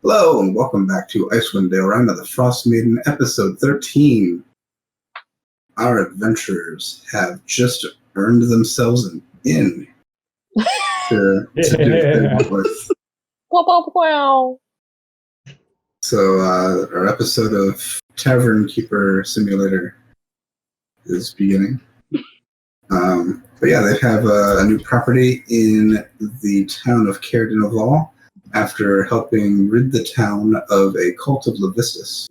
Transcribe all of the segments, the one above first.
Hello, and welcome back to Icewind Dale, Rime of the Frostmaiden, episode 13. Our adventurers have just earned themselves an inn to do what they want with. Wow. So, our episode of Tavern Keeper Simulator is beginning. But yeah, they have a new property in the town of Caer-Dineval after helping rid the town of a cult of Levistus.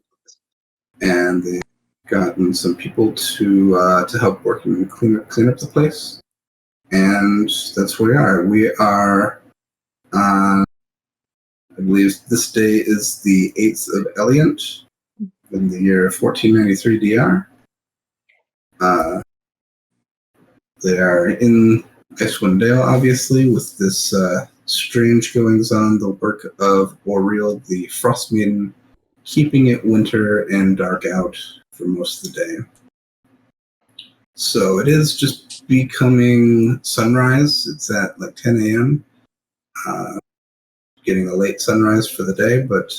And they've gotten some people to help work and clean up the place. And that's where we are. We are on, I believe this day is the 8th of Eliant in the year 1493 DR. They are in Icewind Dale, obviously, with this strange goings-on, the work of Oriel, the Frostmaiden, keeping it winter and dark out for most of the day. So it is just becoming sunrise. It's at like 10 a.m. Getting a late sunrise for the day, but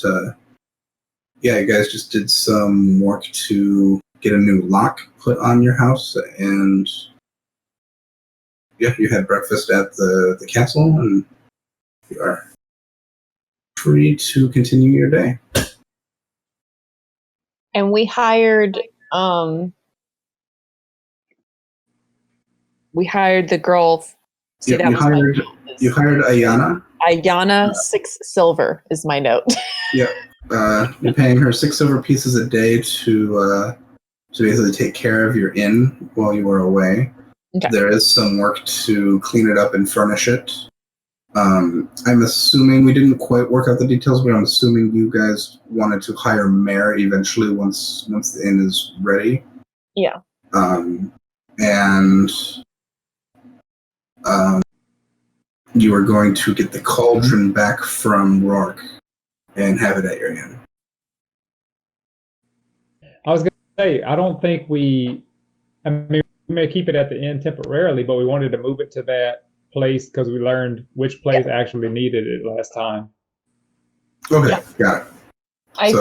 yeah, you guys just did some work to get a new lock put on your house, and yeah, you had breakfast at the castle, and you are free to continue your day. And we hired the girl. You hired Ayana. Ayana, 6 silver is my note. Yep. You're paying her 6 silver pieces a day to basically take care of your inn while you are away. Okay. There is some work to clean it up and furnish it. I'm assuming, we didn't quite work out the details, but I'm assuming you guys wanted to hire Mare eventually once the inn is ready. Yeah. You are going to get the cauldron back from Rourke and have it at your inn. I was going to say, I don't think we may keep it at the inn temporarily, but we wanted to move it to that place because we learned which place actually needed it last time. Okay, got it. I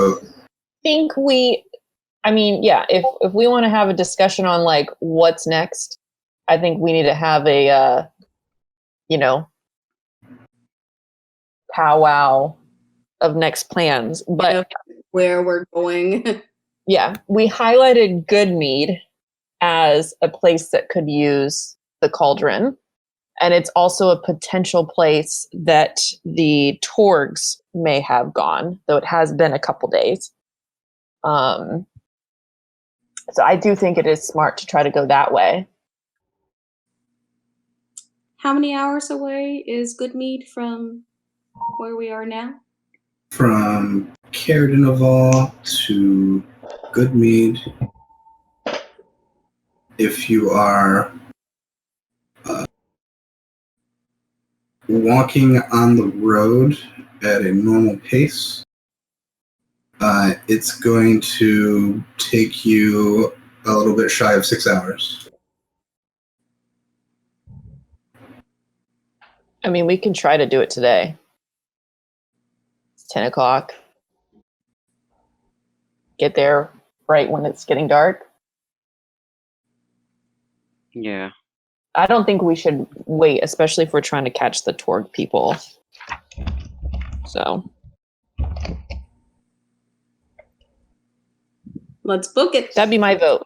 think if we want to have a discussion on like what's next, I think we need to have a powwow of next plans. But where we're going. Yeah, we highlighted Good Mead as a place that could use the cauldron. And it's also a potential place that the Torgs may have gone, though it has been a couple days. So I do think it is smart to try to go that way. How many hours away is Good Mead from where we are now? From Caer-Dineval to Good Mead, if you are walking on the road at a normal pace, it's going to take you a little bit shy of 6 hours. I mean, we can try to do it today. It's 10 o'clock. Get there right when it's getting dark. Yeah. I don't think we should wait, especially if we're trying to catch the Torg people. So. Let's book it. That'd be my vote.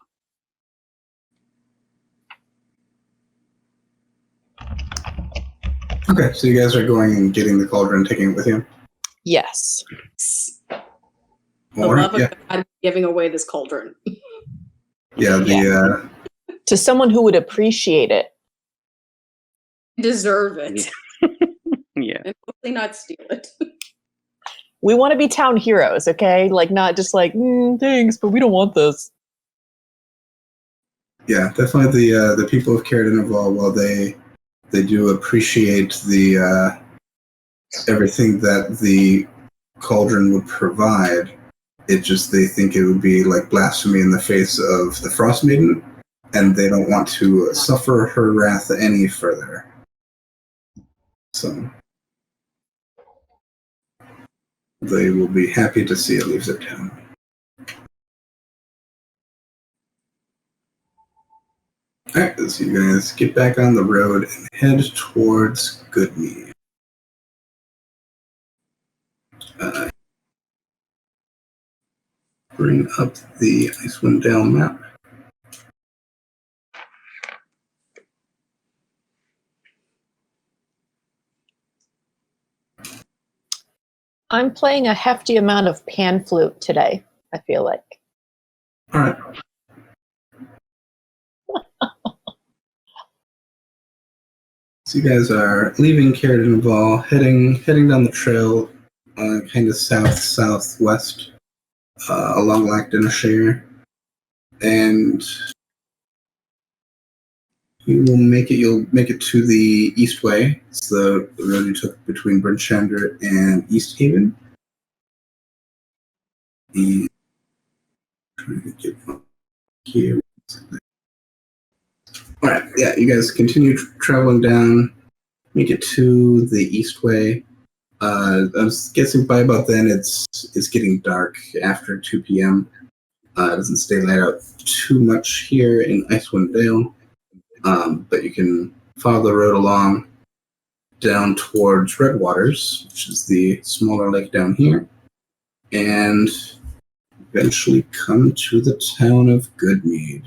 Okay, so you guys are going and getting the cauldron and taking it with you? Yes. The love of God giving away this cauldron. Yeah, to someone who would appreciate it. Deserve it. Yeah. And hopefully not steal it. We want to be town heroes, okay? Like, not just like, thanks, but we don't want this. Yeah, definitely the people of Caer-Dineval, while they do appreciate the everything that the cauldron would provide, they think it would be like blasphemy in the face of the Frostmaiden, and they don't want to suffer her wrath any further. So They will be happy to see it leave their town. Alright, so you guys get back on the road and head towards Good Mead. Bring up the Icewind Dale map. I'm playing a hefty amount of pan flute today, I feel like. Alright. So you guys are leaving Carridanval, heading down the trail, kind of southwest, along Lackdinashire, and you'll make it to the Eastway. It's the road you took between Brinchander and East Haven. And trying to get here. All right, yeah, you guys continue traveling down, make it to the Eastway. I was guessing by about then it's getting dark after 2 p.m. It doesn't stay light out too much here in Icewind Dale, but you can follow the road along down towards Redwaters, which is the smaller lake down here, and eventually come to the town of Good Mead.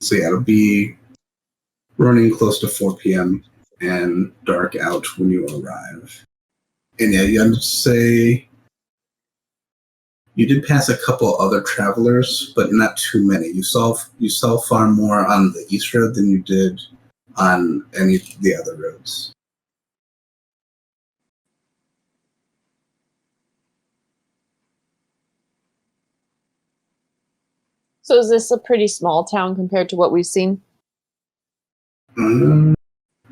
So yeah, it'll be running close to 4 p.m. and dark out when you arrive. And yeah, you have to say you did pass a couple other travelers, but not too many. You saw far more on the east road than you did on any of the other roads. So is this a pretty small town compared to what we've seen?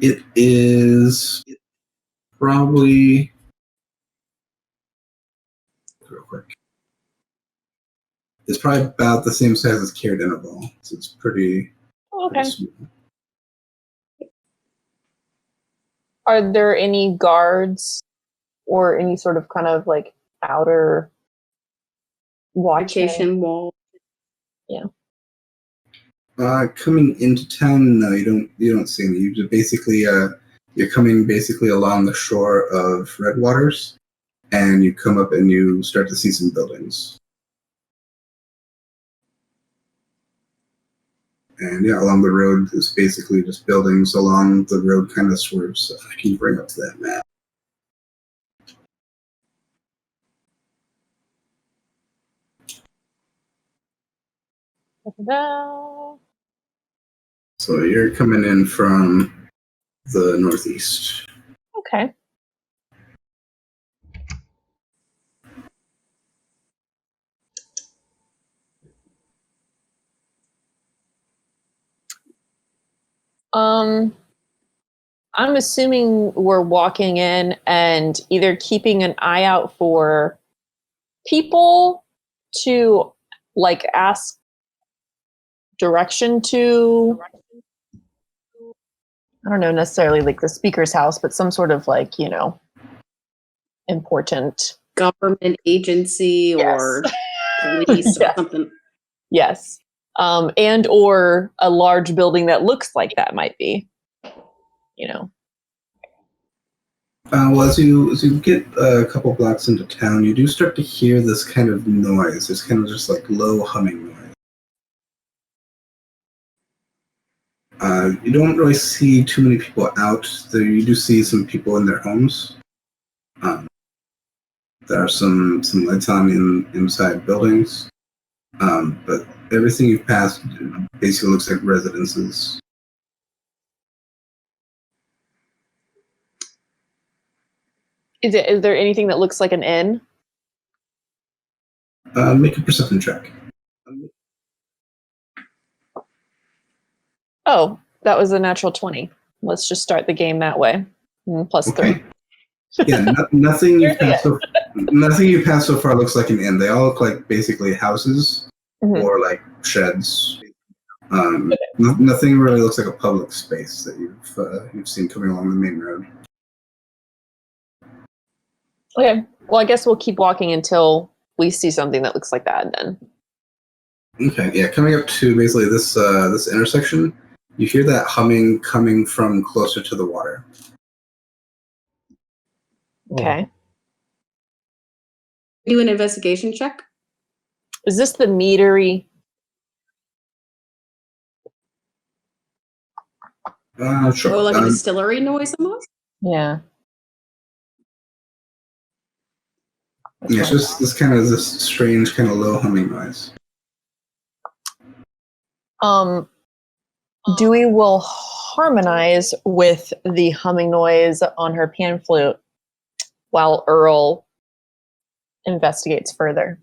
It is probably real quick. It's probably about the same size as Carridanval, so it's pretty small. Are there any guards or any sort of kind of like outer Vacation watchman? wall. Yeah. Coming into town, no, you don't see any. You just basically you're coming basically along the shore of Redwaters, and you come up and you start to see some buildings. And yeah, along the road is basically just buildings along the road kind of swerves. So I can bring up to that map. So you're coming in from the northeast. Okay. I'm assuming we're walking in and either keeping an eye out for people to like ask direction to, I don't know necessarily like the speaker's house, but some sort of like, important Government agency or police or something. Yes. And or a large building that looks like that might be, Well, as you get a couple blocks into town, you do start to hear this kind of noise. It's kind of just like low humming noise. You don't really see too many people out. You do see some people in their homes. There are some lights on inside buildings, but everything you've passed basically looks like residences. Is there anything that looks like an inn? Make a perception check. Oh, that was a natural 20. Let's just start the game that way. Plus Okay. 3. Yeah, nothing you passed so far looks like an inn. They all look like basically houses or like sheds. Nothing really looks like a public space that you've seen coming along the main road. Okay. Well, I guess we'll keep walking until we see something that looks like that then. Okay, yeah, coming up to basically this this intersection, you hear that humming coming from closer to the water. Okay. Do an investigation check. Is this the meadery? Sure. Or like a distillery noise almost? Yeah. Yeah, it's just this kind of this strange kind of low humming noise. Dewey will harmonize with the humming noise on her pan flute while Earl investigates further.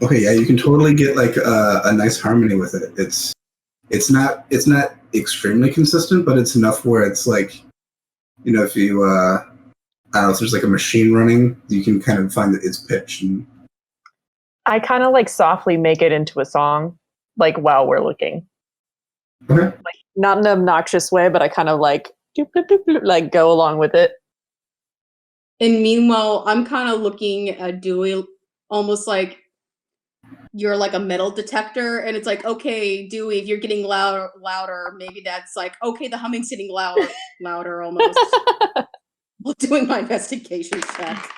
Okay, yeah, you can totally get like a nice harmony with it. It's not extremely consistent, but it's enough where it's like, you know, if you I don't know if there's like a machine running, you can kind of find its pitch. And I kind of like softly make it into a song, like while we're looking. okay, Like not in an obnoxious way, but I kind of like like go along with it. And meanwhile, I'm kind of looking at Dewey almost like you're like a metal detector, and it's like, okay, Dewey, if you're getting louder, maybe that's like, okay, the humming's getting louder almost. While doing my investigation check.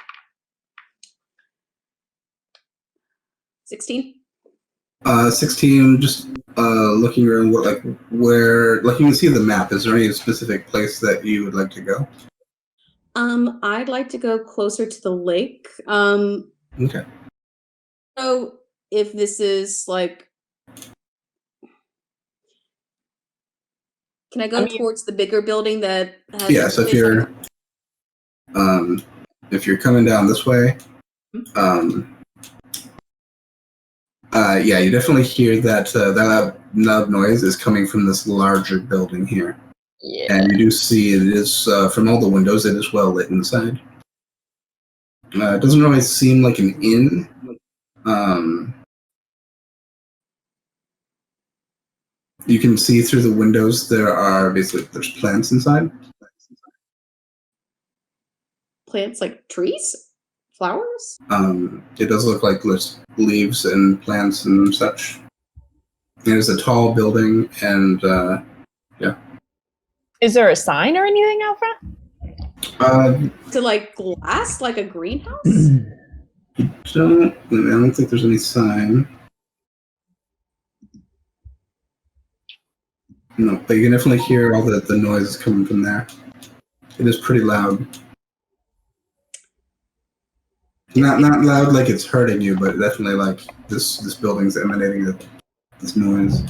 16? 16. Just looking around, what like where like you can see the map. Is there any specific place that you would like to go? I'd like to go closer to the lake. Okay. So if this is like, can I go towards the bigger building that has? Yeah. So if you're coming down this way, yeah, you definitely hear that that loud noise is coming from this larger building here. Yeah. And you do see it is from all the windows. It is well lit inside. It doesn't really seem like an inn. You can see through the windows. There's plants inside. Plants like trees? Flowers? It does look like there's leaves and plants and such. There's a tall building, and yeah. Is there a sign or anything out front? To like glass, like a greenhouse? I don't think there's any sign. No, but you can definitely hear all the noises coming from there. It is pretty loud. Not loud like it's hurting you, but definitely like this building's emanating this noise.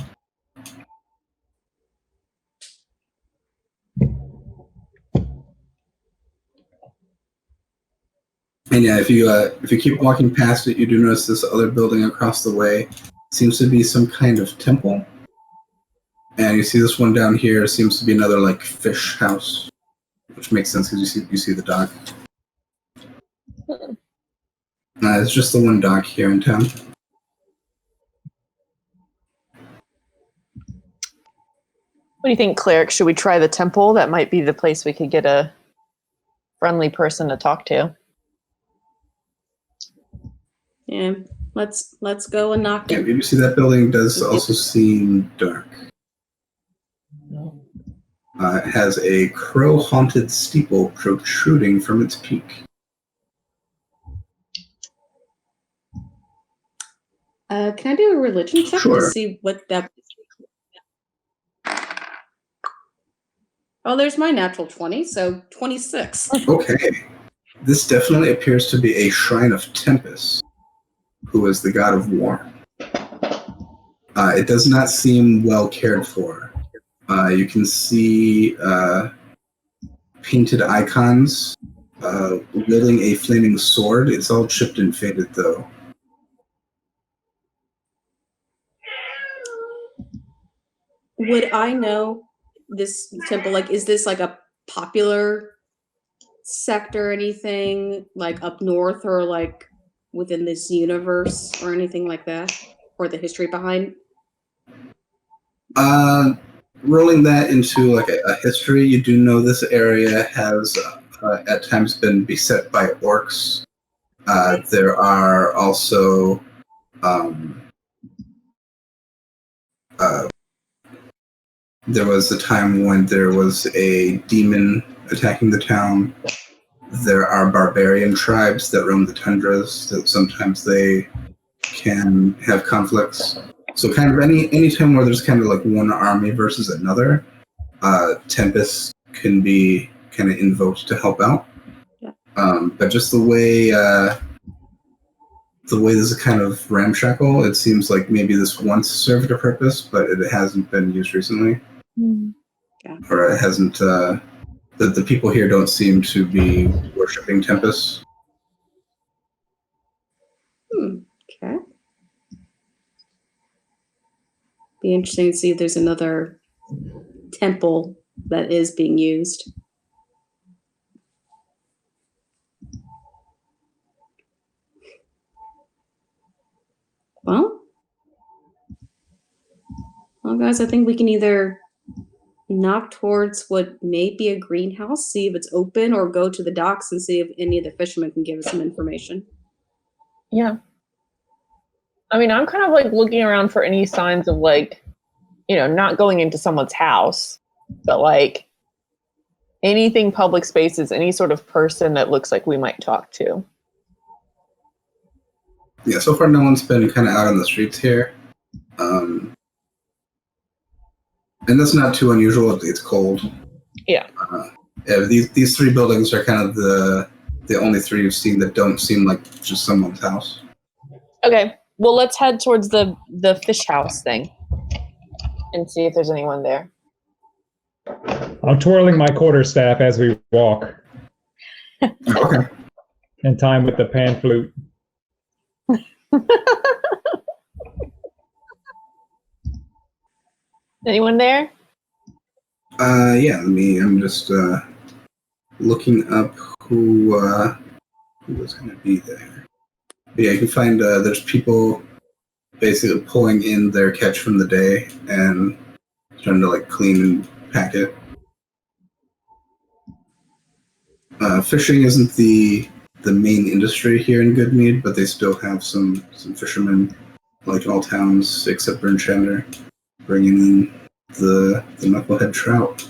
And yeah, if you keep walking past it, you do notice this other building across the way seems to be some kind of temple. And you see this one down here seems to be another like fish house, which makes sense because you see the dock. It's just the one dock here in town. What do you think, Cleric? Should we try the temple? That might be the place we could get a friendly person to talk to. Yeah, let's go and knock Yeah, it. you see that building does also seem dark. It has a crow-haunted steeple protruding from its peak. Can I do a religion check Sure. to see what that? Oh, there's my natural 20, so 26. Okay. This definitely appears to be a shrine of Tempest, who is the god of war. It does not seem well cared for. You can see painted icons wielding a flaming sword. It's all chipped and faded, though. Would I know this temple? Like, is this like a popular sector or anything, like up north or like within this universe or anything like that? Or the history behind? Rolling that into like a history, you do know this area has at times been beset by orcs. There are also there was a time when there was a demon attacking the town. There are barbarian tribes that roam the tundras that sometimes they can have conflicts. So kind of any time where there's kind of like one army versus another, Tempest can be kind of invoked to help out. Yeah. But just the way this is kind of ramshackle, it seems like maybe this once served a purpose, but it hasn't been used recently. Yeah. Or it hasn't, the people here don't seem to be worshipping Tempest. Okay. Be interesting to see if there's another temple that is being used. Well, guys, I think we can either knock towards what may be a greenhouse, see if it's open, or go to the docks and see if any of the fishermen can give us some information. Yeah. I mean, I'm kind of like looking around for any signs of like, not going into someone's house, but like anything public spaces, any sort of person that looks like we might talk to. Yeah, so far no one's been kind of out on the streets here. And that's not too unusual. It's cold. Yeah. These three buildings are kind of the only three you've seen that don't seem like just someone's house. Okay. Well, let's head towards the fish house thing and see if there's anyone there. I'm twirling my quarterstaff as we walk. Okay. In time with the pan flute. Anyone there? Yeah, I'm just looking up who was going to be there. But yeah, you can find there's people basically pulling in their catch from the day and trying to like clean and pack it. Fishing isn't the main industry here in Good Mead, but they still have some fishermen, like all towns except Burnchander, bringing in the knucklehead trout.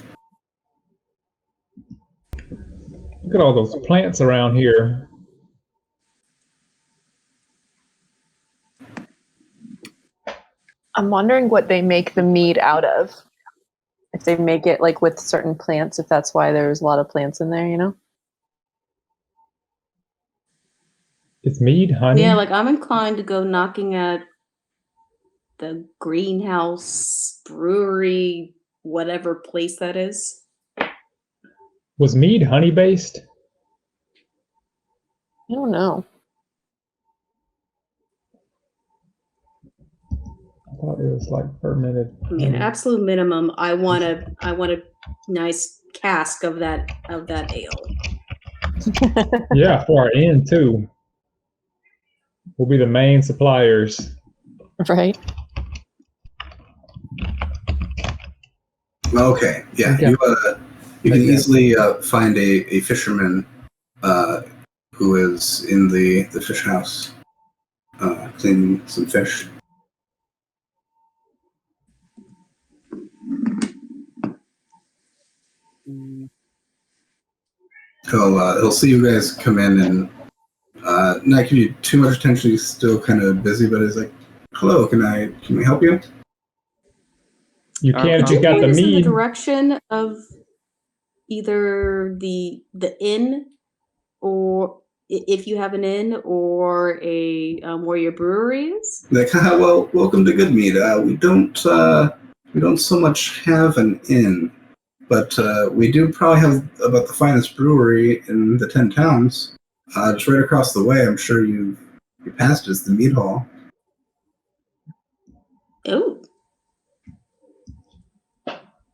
Look at all those plants around here. I'm wondering what they make the mead out of. If they make it like with certain plants, if that's why there's a lot of plants in there, It's mead, honey. Yeah, like I'm inclined to go knocking at the greenhouse, brewery, whatever place that is. Was mead honey based? I don't know. I thought it was like fermented. I mean, absolute minimum, I want a nice cask of that ale. Yeah, for our inn too. We'll be the main suppliers. Right. Okay, yeah, Okay. You can easily find a fisherman who is in the fish house cleaning some fish. He'll see you guys come in and not give you too much attention. He's still kind of busy, but he's like, "Hello, can we help you?" You can if Could you got the point us in the mead. direction of either the inn, or if you have an inn, or a where your brewery is? Like, well, welcome to Good Mead. We don't so much have an inn, but we do probably have about the finest brewery in the 10 towns. Just right across the way. I'm sure you passed us, the Mead Hall. Oh.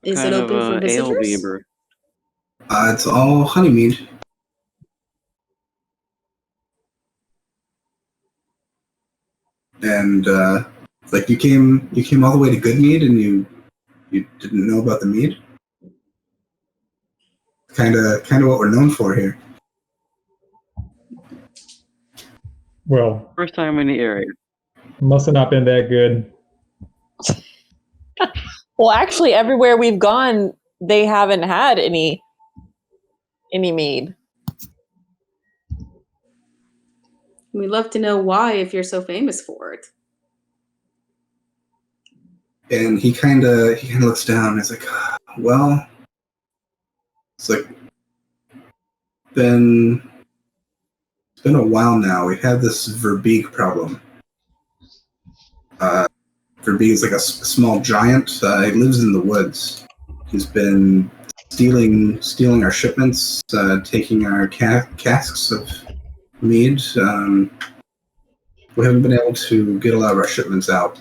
Is it Kind open of for ale visitors? do you brew? It's all honey mead. And like you came all the way to Good Mead and you didn't know about the mead? kind of what we're known for here. Well, First time in the area. must have not been that good. Well, actually, everywhere we've gone, they haven't had any mead. We'd love to know why if you're so famous for it. And he kind of looks down and he's like, well, it's like it's been a while now. We've had this Verbeeg problem. Verbeeg is like a small giant. He lives in the woods. He's been stealing our shipments, taking our casks of mead. We haven't been able to get a lot of our shipments out.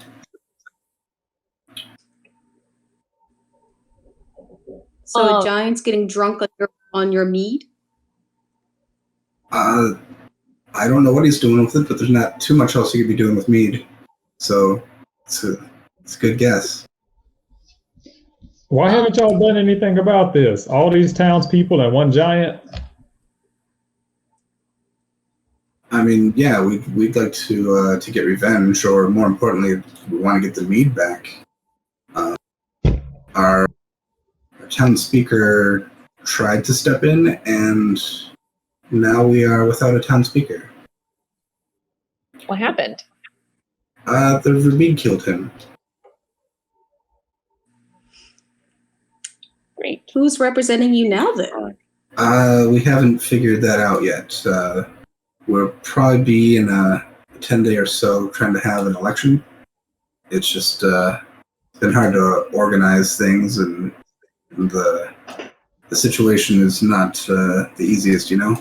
So a giant's getting drunk on your mead? I don't know what he's doing with it, but there's not too much else he could be doing with mead. So it's a good guess. Why haven't y'all done anything about this? All these townspeople and one giant? I mean, yeah, we'd like to get revenge, or more importantly, we want to get the mead back. Our town speaker tried to step in, and now we are without a town speaker. What happened? The Verbeeg killed him. Great. Who's representing you now then? We haven't figured that out yet. We'll probably be in a 10-day or so trying to have an election. It's just been hard to organize things, and the situation is not the easiest, you know?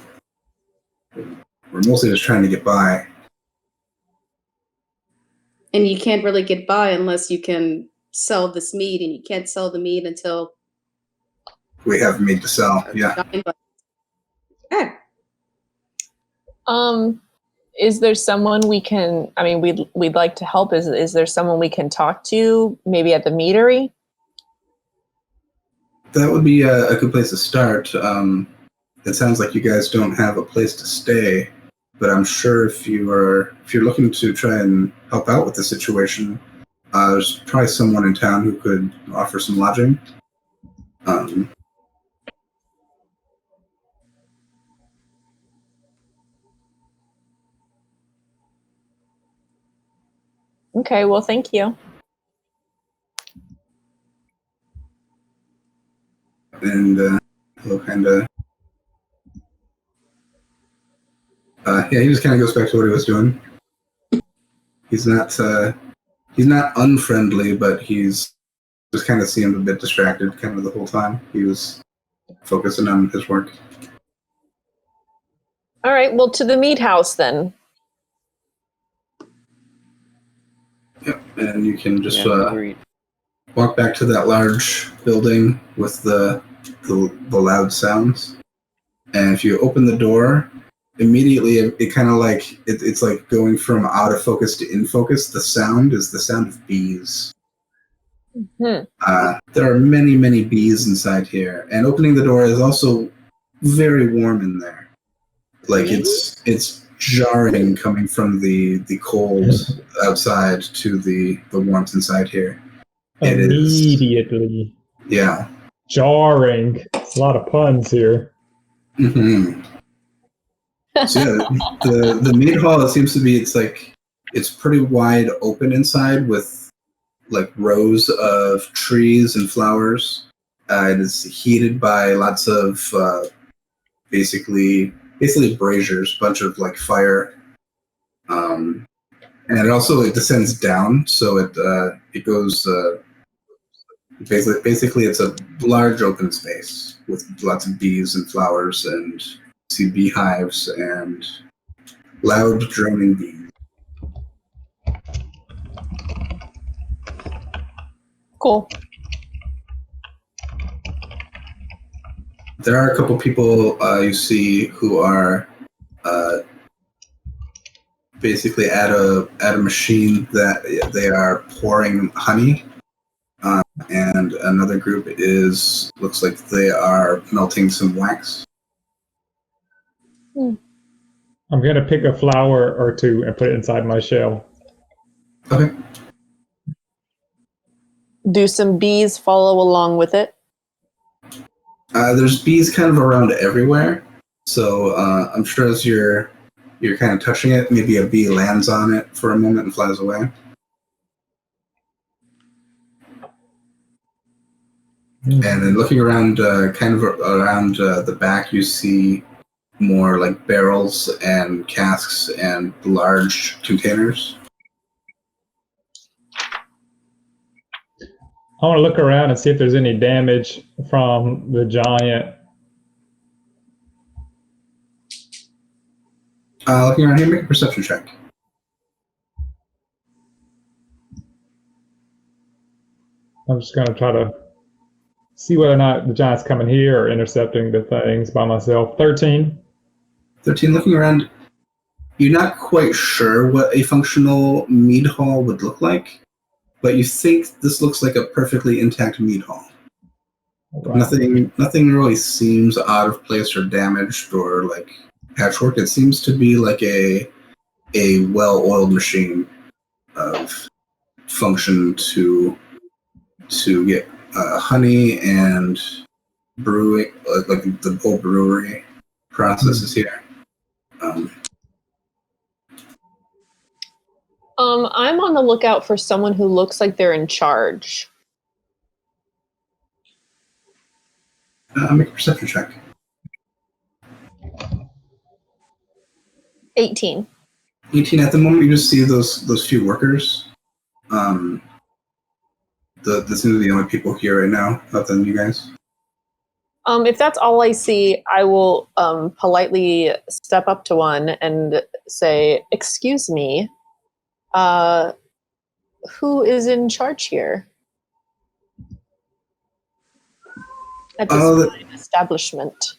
We're mostly just trying to get by. And you can't really get by unless you can sell this mead, and you can't sell the mead until We have mead to sell, yeah. Okay. Is there someone we can? I mean, we'd like to help. Is there someone we can talk to? Maybe at the meadery. That would be a good place to start. It sounds like you guys don't have a place to stay, but I'm sure if you're looking to try and help out with the situation, there's probably someone in town who could offer some lodging. Okay. Well, thank you. And he'll kind of, he just kind of goes back to what he was doing. He's not unfriendly, but he's just kind of seemed a bit distracted kind of the whole time. He was focusing on his work. All right. Well, to the mead house then. Yep, and you can just Agreed. walk back to that large building with the loud sounds. And if you open the door, immediately it kind of like it's like going from out of focus to in focus. The sound is the sound of bees. Mm-hmm. There are many, many bees inside here, and opening the door is also very warm in there. Like it's jarring coming from the cold outside to the warmth inside here. It is, Immediately. yeah. Jarring. It's a lot of puns here. Mm-hmm. So yeah, the mead hall, it seems to be, it's pretty wide open inside with like rows of trees and flowers. It is heated by lots of basically braziers, bunch of like fire, and it descends down, so it goes basically it's a large open space with lots of bees and flowers, and you see beehives and loud droning bees. Cool. There are a couple people you see who are basically at a machine that they are pouring honey. and another group looks like they are melting some wax. I'm going to pick a flower or two and put it inside my shell. Okay. Do some bees follow along with it? There's bees kind of around everywhere, so I'm sure as you're kind of touching it, maybe a bee lands on it for a moment and flies away. And then looking around, kind of around the back, you see more like barrels and casks and large containers. I want to look around and see if there's any damage from the giant. Looking around here, make a perception check. I'm just going to try to see whether or not the giant's coming here or intercepting the things by myself. 13. 13, looking around, you're not quite sure what a functional mead hall would look like, but you think this looks like a perfectly intact mead hall. Right. Nothing really seems out of place or damaged or like patchwork. It seems to be like a well-oiled machine of function to get honey and brewing, like the whole brewery process is here. I'm on the lookout for someone who looks like they're in charge. Make a perception check. 18. 18. At the moment, you just see those few workers. This seems to be the only people here right now, other than you guys. If that's all I see, I will politely step up to one and say, "Excuse me, who is in charge here at this fine establishment?"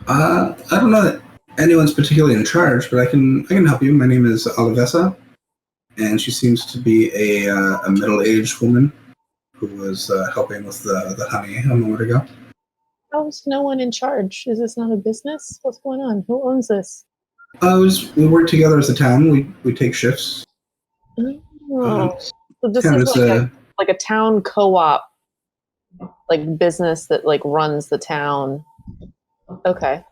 I don't know that anyone's particularly in charge, but I can help you. My name is Olivessa, and she seems to be a middle-aged woman who was helping with the honey a moment ago. How's no one in charge? Is this not a business? What's going on? Who owns this? We work together as a town. We take shifts. Oh, so this is like a town co-op, like business that like runs the town. Okay.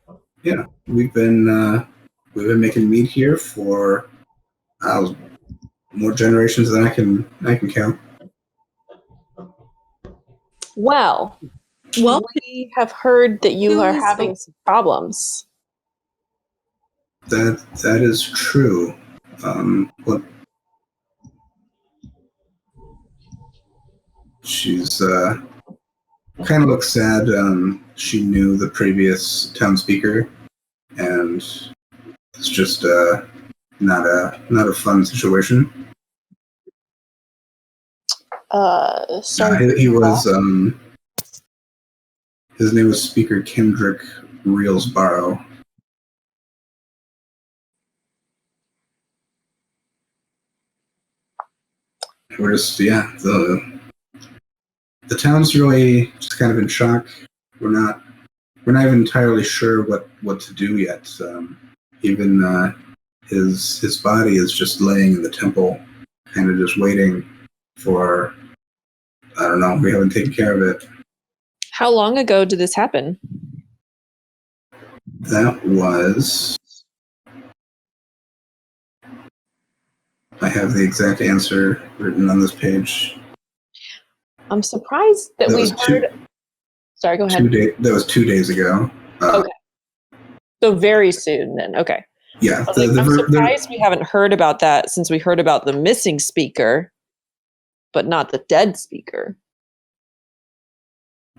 Yeah, we've been making mead here for more generations than I can count. Well, we have heard that you are having some problems. That is true. What? She's kind of looks sad. She knew the previous town speaker, and it's just not a fun situation. Sorry. He was his name was Speaker Kendrick Reelsborough. We're just the town's really just kind of in shock. We're not even entirely sure what to do yet. Even his body is just laying in the temple, kind of just waiting for, I don't know, we haven't taken care of it. How long ago did this happen? That was, I have the exact answer written on this page. I'm surprised that we heard. Sorry, go ahead. That was 2 days ago. Okay. So very soon then. Okay. Yeah. I'm surprised we haven't heard about that since we heard about the missing speaker, but not the dead speaker.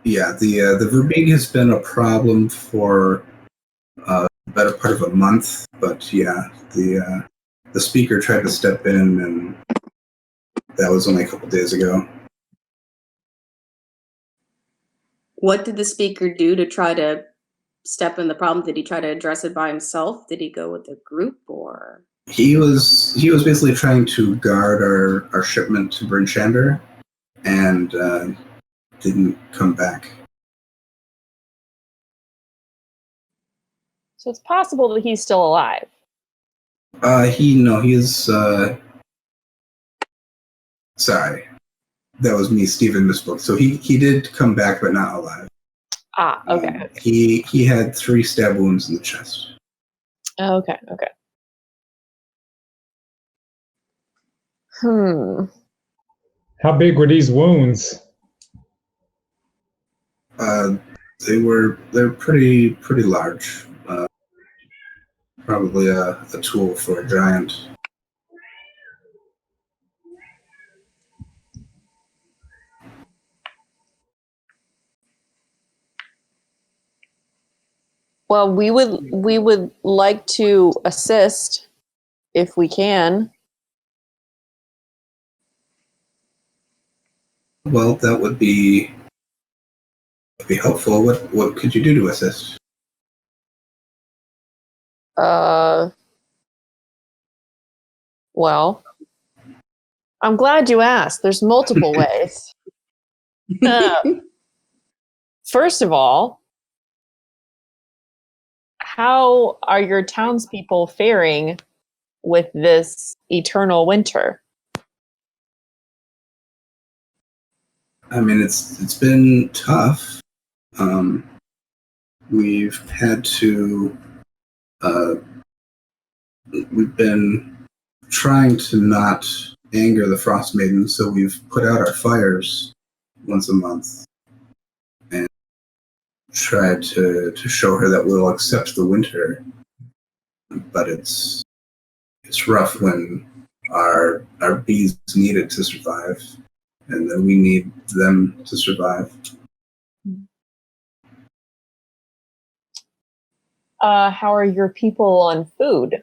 Yeah, the verbeeg has been a problem for the better part of a month, but yeah, the speaker tried to step in, and that was only a couple days ago. What did the speaker do to try to step in the problem? Did he try to address it by himself? Did he go with a group, or? He was basically trying to guard our shipment to Bryn Shander, and didn't come back. So it's possible that he's still alive. He is. Sorry, that was me. Steven misspoke. So he did come back, but not alive. Ah, okay. He had 3 stab wounds in the chest. Okay. How big were these wounds? They're pretty large. Probably a tool for a giant. Well, we would like to assist if we can. Well, that would be helpful. What could you do to assist? Well, I'm glad you asked. There's multiple ways. First of all, how are your townspeople faring with this eternal winter? I mean, it's been tough. We've had to. We've been trying to not anger the Frostmaiden, so we've put out our fires once a month and tried to show her that we'll accept the winter. But it's rough when our bees need it to survive, and then we need them to survive. How are your people on food?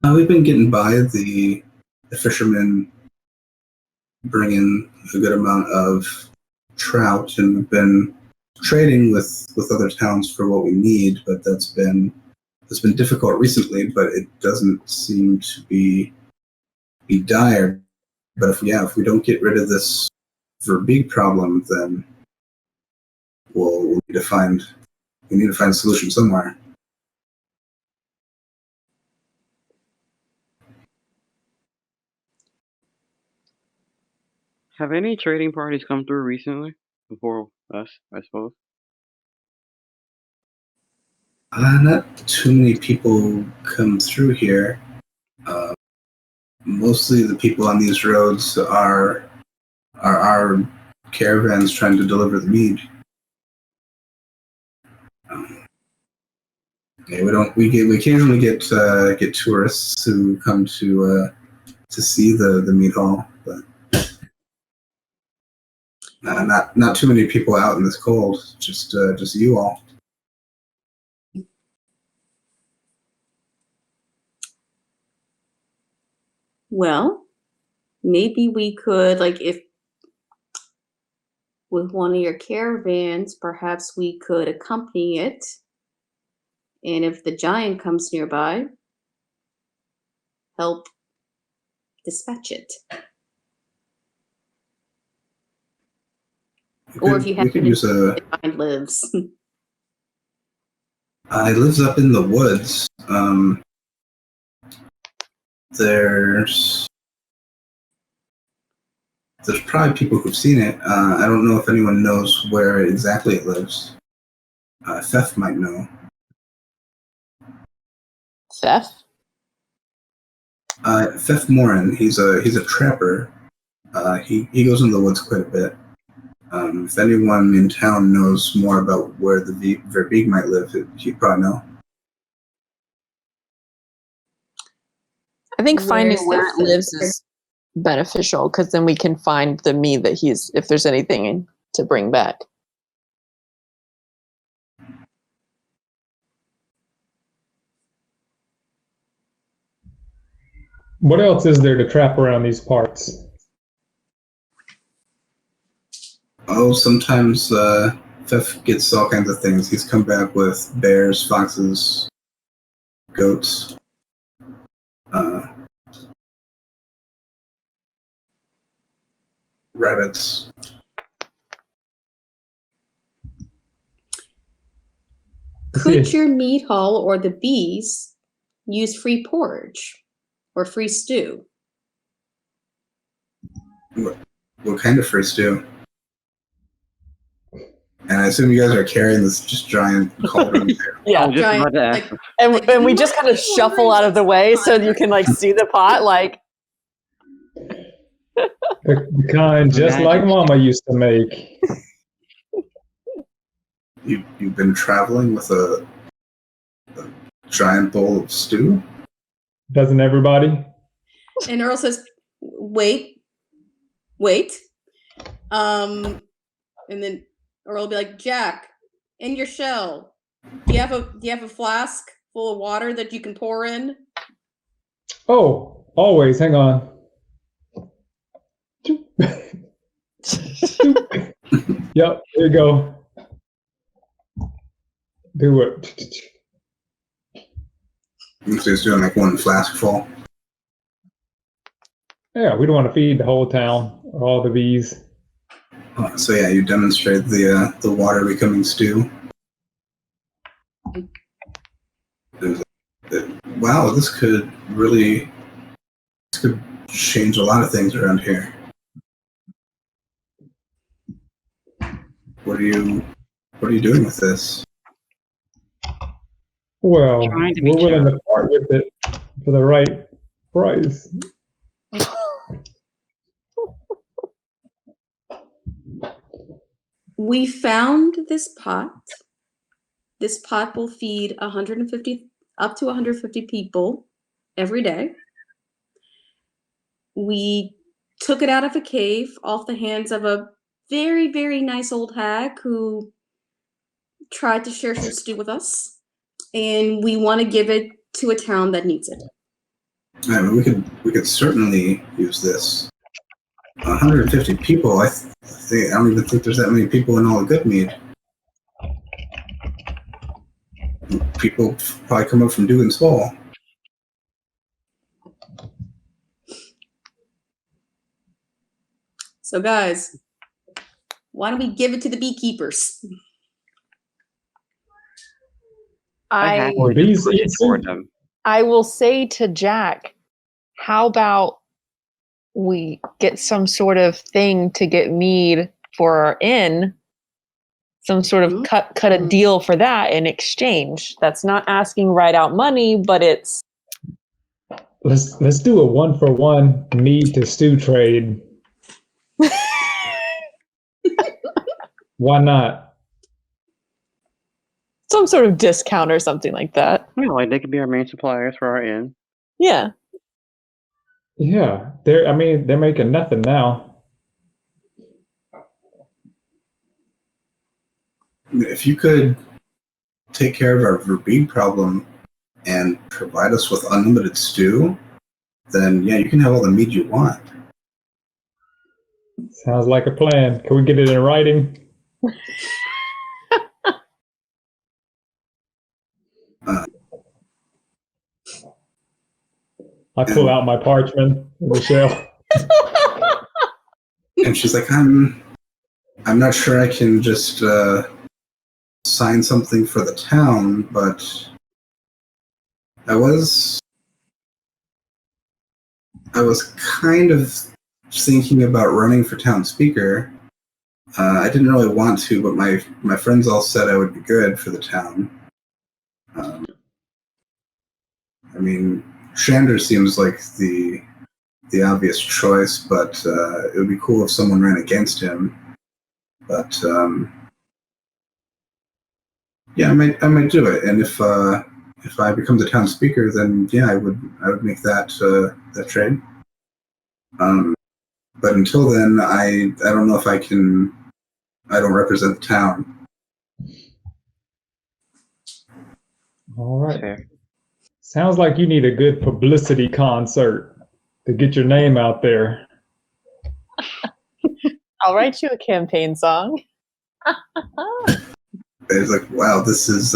We've been getting by. The fishermen bring in a good amount of trout, and we've been trading with other towns for what we need, but that's been difficult recently, but it doesn't seem to be dire. But if we don't get rid of this Verbeeg problem, then we'll need to find a solution somewhere. Have any trading parties come through recently? Before us, I suppose. Not too many people come through here. Mostly the people on these roads are our caravans trying to deliver the mead. We occasionally get tourists who come to see the mead hall, but not too many people out in this cold. Just you all. Well, maybe we could, like, if with one of your caravans, perhaps we could accompany it. And if the giant comes nearby, help dispatch it. Or if you have we could use a. giant lives. It lives up in the woods. There's probably people who've seen it. I don't know if anyone knows where exactly it lives. Theft might know. Theft? Theft Morin. He's a trapper. He goes in the woods quite a bit. If anyone in town knows more about where the Verbeeg might live, he'd probably know. I think finding where it lives is beneficial because then we can find the mead that if there's anything to bring back. What else is there to trap around these parts? Oh, sometimes Theft gets all kinds of things. He's come back with bears, foxes, goats. rabbits. Could your meat hall or the bees use free porridge or free stew? What kind of free stew? And I assume you guys are carrying this just giant cauldron there. Yeah. I was just about to ask. And we just kind of shuffle out of the way so you can like see the pot. Like, The kind just like Mama used to make. You've been traveling with a giant bowl of stew? Doesn't everybody? And Earl says, wait. And then Earl will be like, Jack, in your shell, do you have a flask full of water that you can pour in? Oh, always. Hang on. Yep, there you go. Do it. So he's doing like one flask full. Yeah, we don't want to feed the whole town or all the bees. So yeah, you demonstrate the water becoming stew. Wow, this could change a lot of things around here. What are you doing with this? Well, Trying to be we're willing to part with it for the right price. We found this pot. This pot will feed up to 150 people every day. We took it out of a cave off the hands of a very, very nice old hag who tried to share some stew with us. And we want to give it to a town that needs it. I mean, we could certainly use this. 150 people. I don't even think there's that many people in all of Good Mead. People probably come up from Dugan's Hall. So guys, why don't we give it to the beekeepers? I Or bees eat for soup. them. I will say to Jack, how about we get some sort of thing to get mead for our inn, some sort of cut a deal for that in exchange. That's not asking right out money, but it's Let's do a 1-for-1 mead to stew trade. Why not? some sort of discount or something like that. Yeah, like they could be our main suppliers for our inn. Yeah. Yeah, they're making nothing now. If you could take care of our verbene problem and provide us with unlimited stew, then yeah, you can have all the meat you want. Sounds like a plan. Can we get it in writing? I pull out my parchment in the shell. And she's like, I'm not sure I can just sign something for the town, but I was kind of thinking about running for town speaker. I didn't really want to, but my friends all said I would be good for the town. I mean, Shander seems like the obvious choice, but it would be cool if someone ran against him. But yeah, I might do it. And if I become the town speaker, then yeah, I would make that trade. But until then, I don't know if I can. I don't represent the town. All right. Fair. Sounds like you need a good publicity concert to get your name out there. I'll write you a campaign song. It's like, wow, this is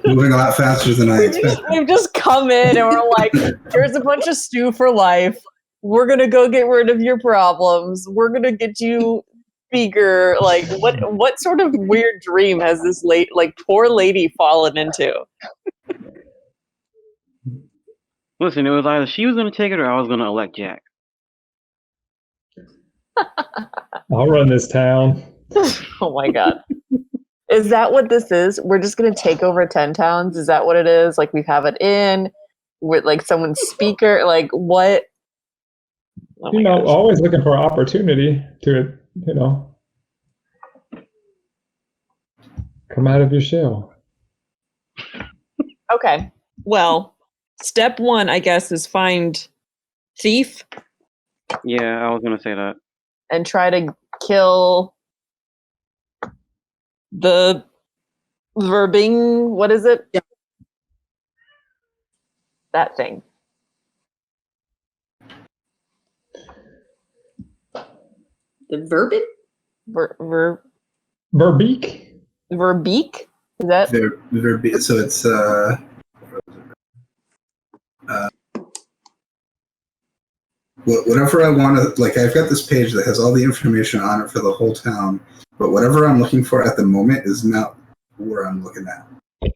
moving a lot faster than I expected. We've just come in and we're like, here's a bunch of stew for life. we're gonna go get rid of your problems. We're gonna get you speaker. Like, what sort of weird dream has this poor lady fallen into? Listen, it was either she was gonna take it or I was gonna elect Jack. I'll run this town. Oh my god. Is that what this is? We're just gonna take over 10 towns? Is that what it is? Like, we have it in with like someone's speaker? Like, what? Oh my gosh. Always looking for an opportunity to, come out of your shell. Okay. Well, step 1, I guess, is find thief Yeah, I was gonna say that. and try to kill the verbing. What is it? Yeah. That thing. The verbin? Verbeek? Verbeek? Is that? So it's whatever I want to, like, I've got this page that has all the information on it for the whole town, but whatever I'm looking for at the moment is not where I'm looking at. I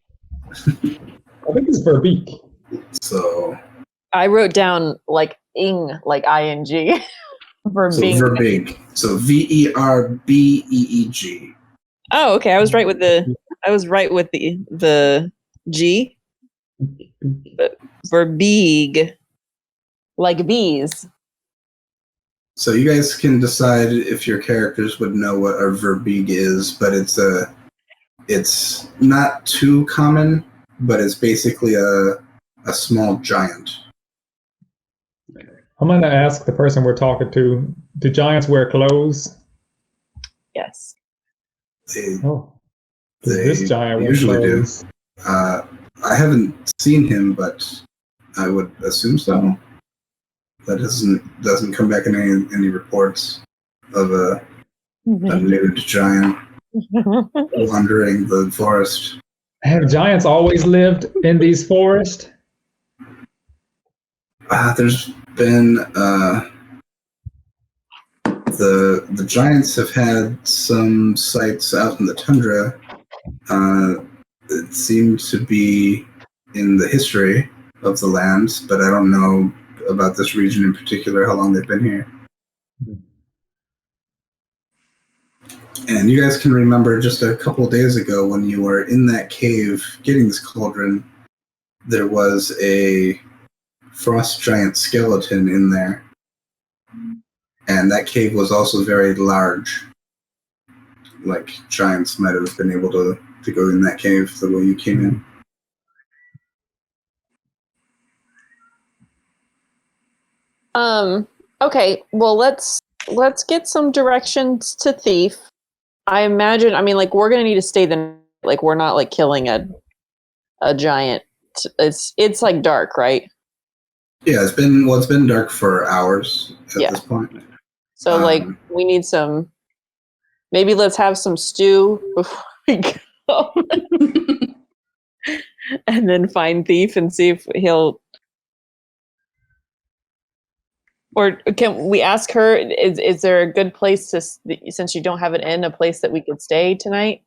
think it's Verbeek. So I wrote down like ing, like ing. Verbing. So verbig. So VERBEEG. Oh, okay. I was right with the G. But verbig. Like bees. So you guys can decide if your characters would know what a verbig is, but it's not too common, but it's basically a small giant. I'm going to ask the person we're talking to, do giants wear clothes? Yes. They This giant wears usually clothes. do. I haven't seen him, but I would assume so. That doesn't come back in any reports of a nude giant wandering the forest. Have giants always lived in these forests? There's been the giants have had some sites out in the tundra. It seems to be in the history of the land, but I don't know about this region in particular, how long they've been here. And you guys can remember just a couple of days ago when you were in that cave getting this cauldron, there was a frost giant skeleton in there. And that cave was also very large. Like, giants might have been able to go in that cave the way you came in. Okay, well, let's get some directions to thief. I imagine, like, we're gonna need to stay the night. Like, we're not like killing a giant. It's like dark, right? Yeah, it's been dark for hours at this point. So like, we need some. Maybe let's have some stew before we go, and then find thief and see if he'll. Or can we ask her, is there a good place to, since you don't have an inn, a place that we could stay tonight?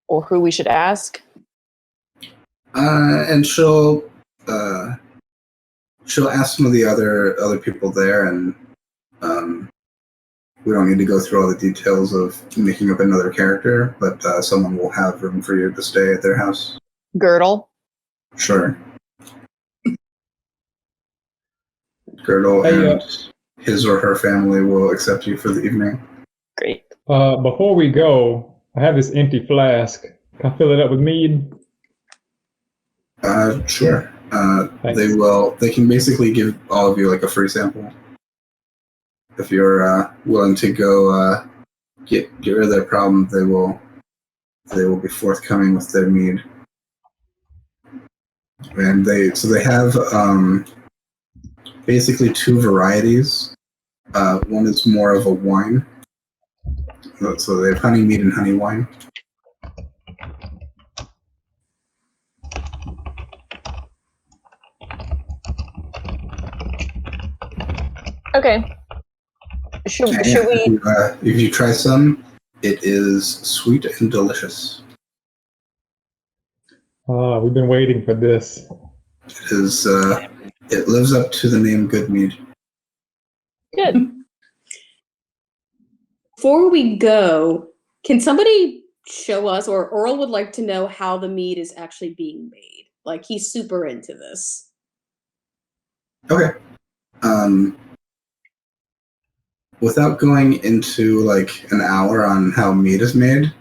Or who we should ask? And she'll ask some of the other people there, and we don't need to go through all the details of making up another character, but someone will have room for you to stay at their house. Girdle? Sure. Girdle and his or her family will accept you for the evening. Great. Before we go, I have this empty flask. Can I fill it up with mead? Sure. They can basically give all of you like a free sample. If you're willing to go get rid of their problem, they will be forthcoming with their mead. And they have basically two varieties. One is more of a wine. So they have honey mead and honey wine. Okay. Should And we? if you try some, it is sweet and delicious. We've been waiting for this. It is. It lives up to the name Good Mead. Good. Before we go, can somebody show us, or Earl would like to know how the mead is actually being made? Like, he's super into this. Okay. Without going into like an hour on how mead is made,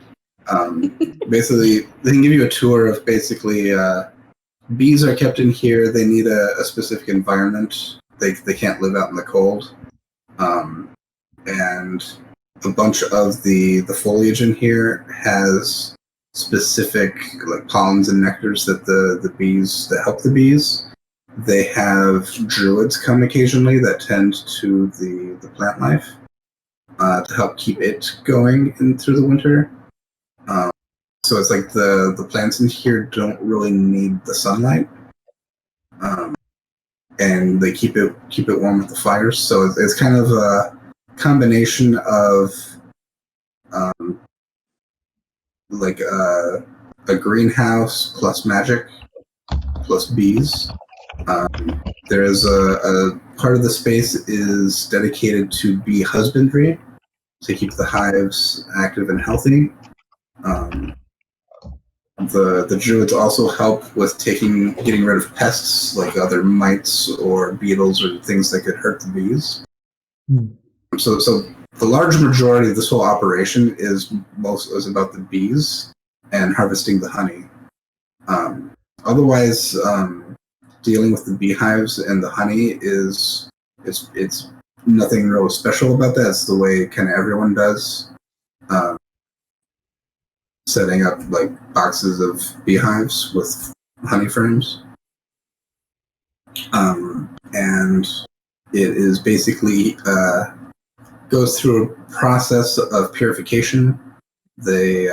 basically they can give you a tour of basically bees are kept in here. They need a specific environment. They can't live out in the cold. And a bunch of the foliage in here has specific like pollens and nectars that the bees that help the bees. They have druids come occasionally that tend to the plant life to help keep it going in through the winter. So it's like the plants in here don't really need the sunlight, and they keep it warm with the fires. So it's kind of a combination of like a greenhouse plus magic plus bees. There is a part of the space is dedicated to bee husbandry to keep the hives active and healthy. The druids also help with getting rid of pests like other mites or beetles or things that could hurt the bees. So the large majority of this whole operation is about the bees and harvesting the honey. Otherwise, dealing with the beehives and the honey it's nothing real special about that. It's the way kind of everyone does. Setting up like boxes of beehives with honey frames. And it is basically goes through a process of purification. They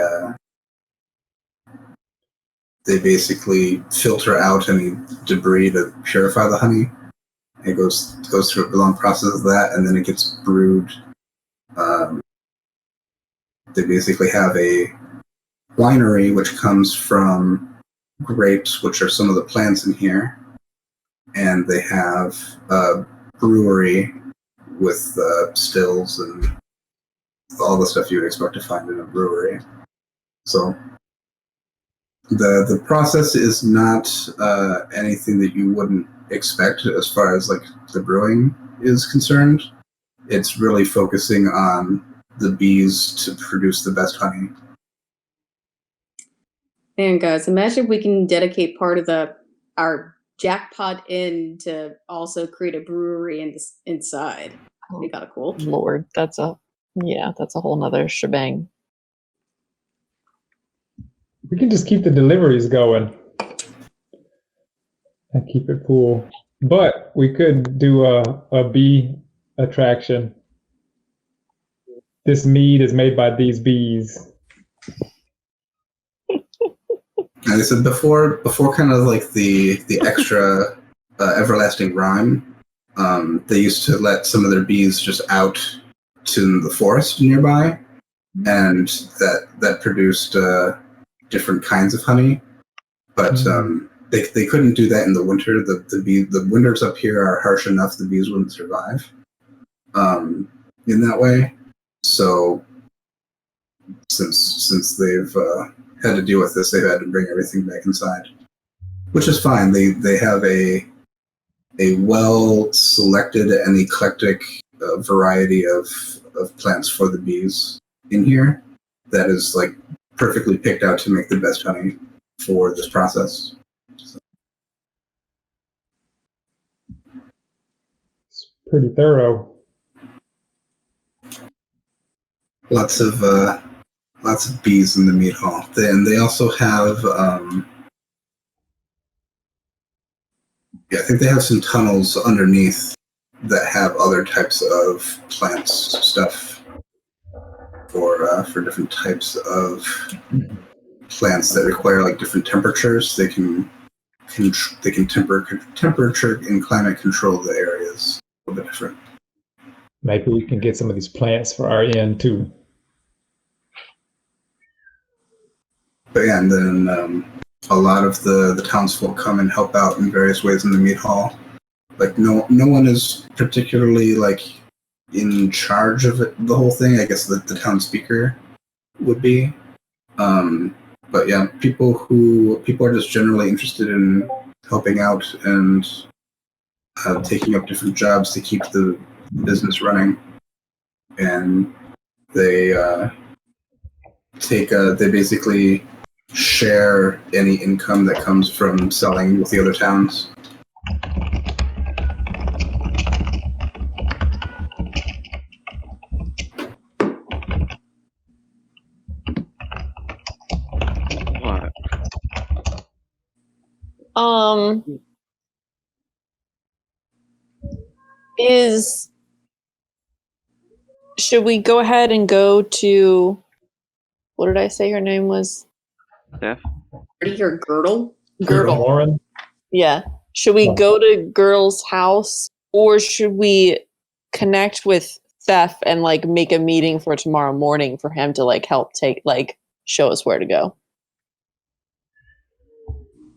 basically filter out any debris to purify the honey. It goes through a long process of that, and then it gets brewed. They basically have a winery, which comes from grapes, which are some of the plants in here, and they have a brewery with stills and all the stuff you would expect to find in a brewery. So the process is not anything that you wouldn't expect as far as like the brewing is concerned. It's really focusing on the bees to produce the best honey. Man, guys, imagine if we can dedicate part of our jackpot inn to also create a brewery inside. That'd be kind of cool. Lord, that's a whole nother shebang. We can just keep the deliveries going and keep it cool. But we could do a bee attraction. This mead is made by these bees. And I said before kind of like the extra everlasting rime, they used to let some of their bees just out to the forest nearby, and that produced different kinds of honey. But they couldn't do that in the winter. The winters up here are harsh enough; the bees wouldn't survive in that way. So since they've had to deal with this, they've had to bring everything back inside, which is fine. They have a well selected and eclectic variety of plants for the bees in here that is like perfectly picked out to make the best honey for this process. So. It's pretty thorough. Lots of bees in the meat hall. And they also have I think they have some tunnels underneath that have other types of plants stuff for different types of plants that require like different temperatures. They can temperature and climate control the areas a little bit different. maybe we can get some of these plants for our inn too. But yeah, and then a lot of the townsfolk come and help out in various ways in the mead hall. Like no one is particularly like in charge of the whole thing. I guess the town speaker would be. But yeah, people are just generally interested in helping out and taking up different jobs to keep the business running, and they they basically share any income that comes from selling with the other towns. What? Should we go ahead and go to, what did I say her name was? Steph? Your girdle? Girdle. Lauren? Yeah. Should we go to Girdle's house, or should we connect with Thef and like make a meeting for tomorrow morning for him to like help show us where to go?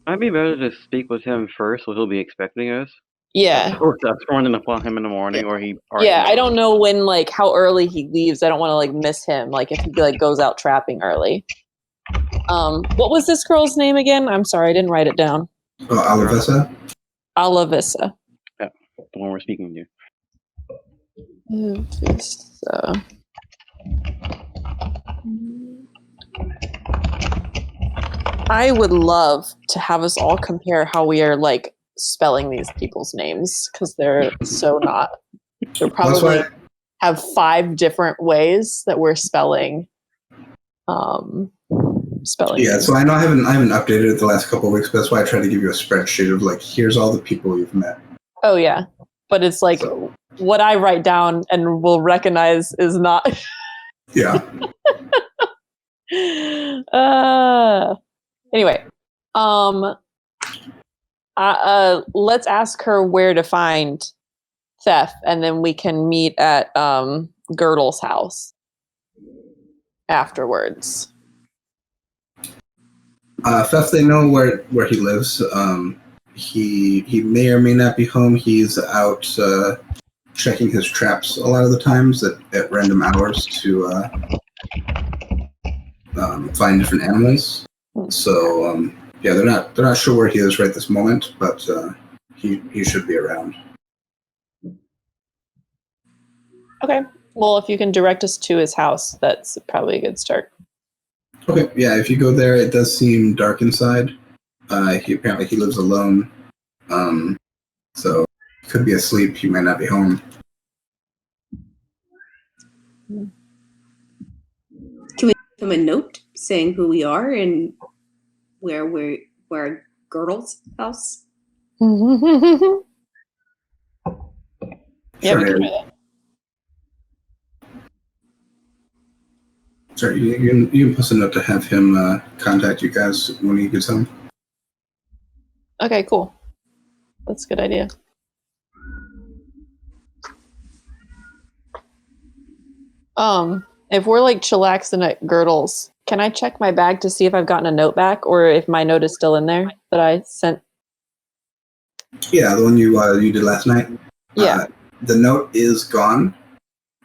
Might be better to speak with him first, so he'll be expecting us. Yeah. Or that's running upon him in the morning, or he. Yeah, I don't know when, like, how early he leaves. I don't want to like miss him. Like, if he like goes out trapping early. What was this girl's name again? I'm sorry, I didn't write it down. Oh, Alavessa? Alavissa. Yeah, the one we're speaking to. I would love to have us all compare how we are like spelling these people's names, because they're so not. They'll probably have 5 different ways that we're spelling. Yeah, so I know I haven't updated it the last couple of weeks, but that's why I tried to give you a spreadsheet of like, here's all the people you've met. Oh yeah, but it's like what I write down and will recognize is not. Yeah. Anyway, let's ask her where to find Thef, and then we can meet at Girdle's house afterwards. Thef, they know where he lives. He may or may not be home. He's out checking his traps a lot of the times at random hours to find different animals. So yeah, they're not sure where he is right this moment, but he should be around. Okay. Well, if you can direct us to his house, that's probably a good start. Okay. Yeah, if you go there, it does seem dark inside. He lives alone, so he could be asleep. He might not be home. Can we give him a note saying who we are and where Girdle's house? Yeah, we can try that. Sorry, you can post a note to have him contact you guys when he gets home. Okay, cool. That's a good idea. If we're like chillaxing at Girdles, can I check my bag to see if I've gotten a note back, or if my note is still in there that I sent? Yeah, the one you did last night. Yeah. The note is gone,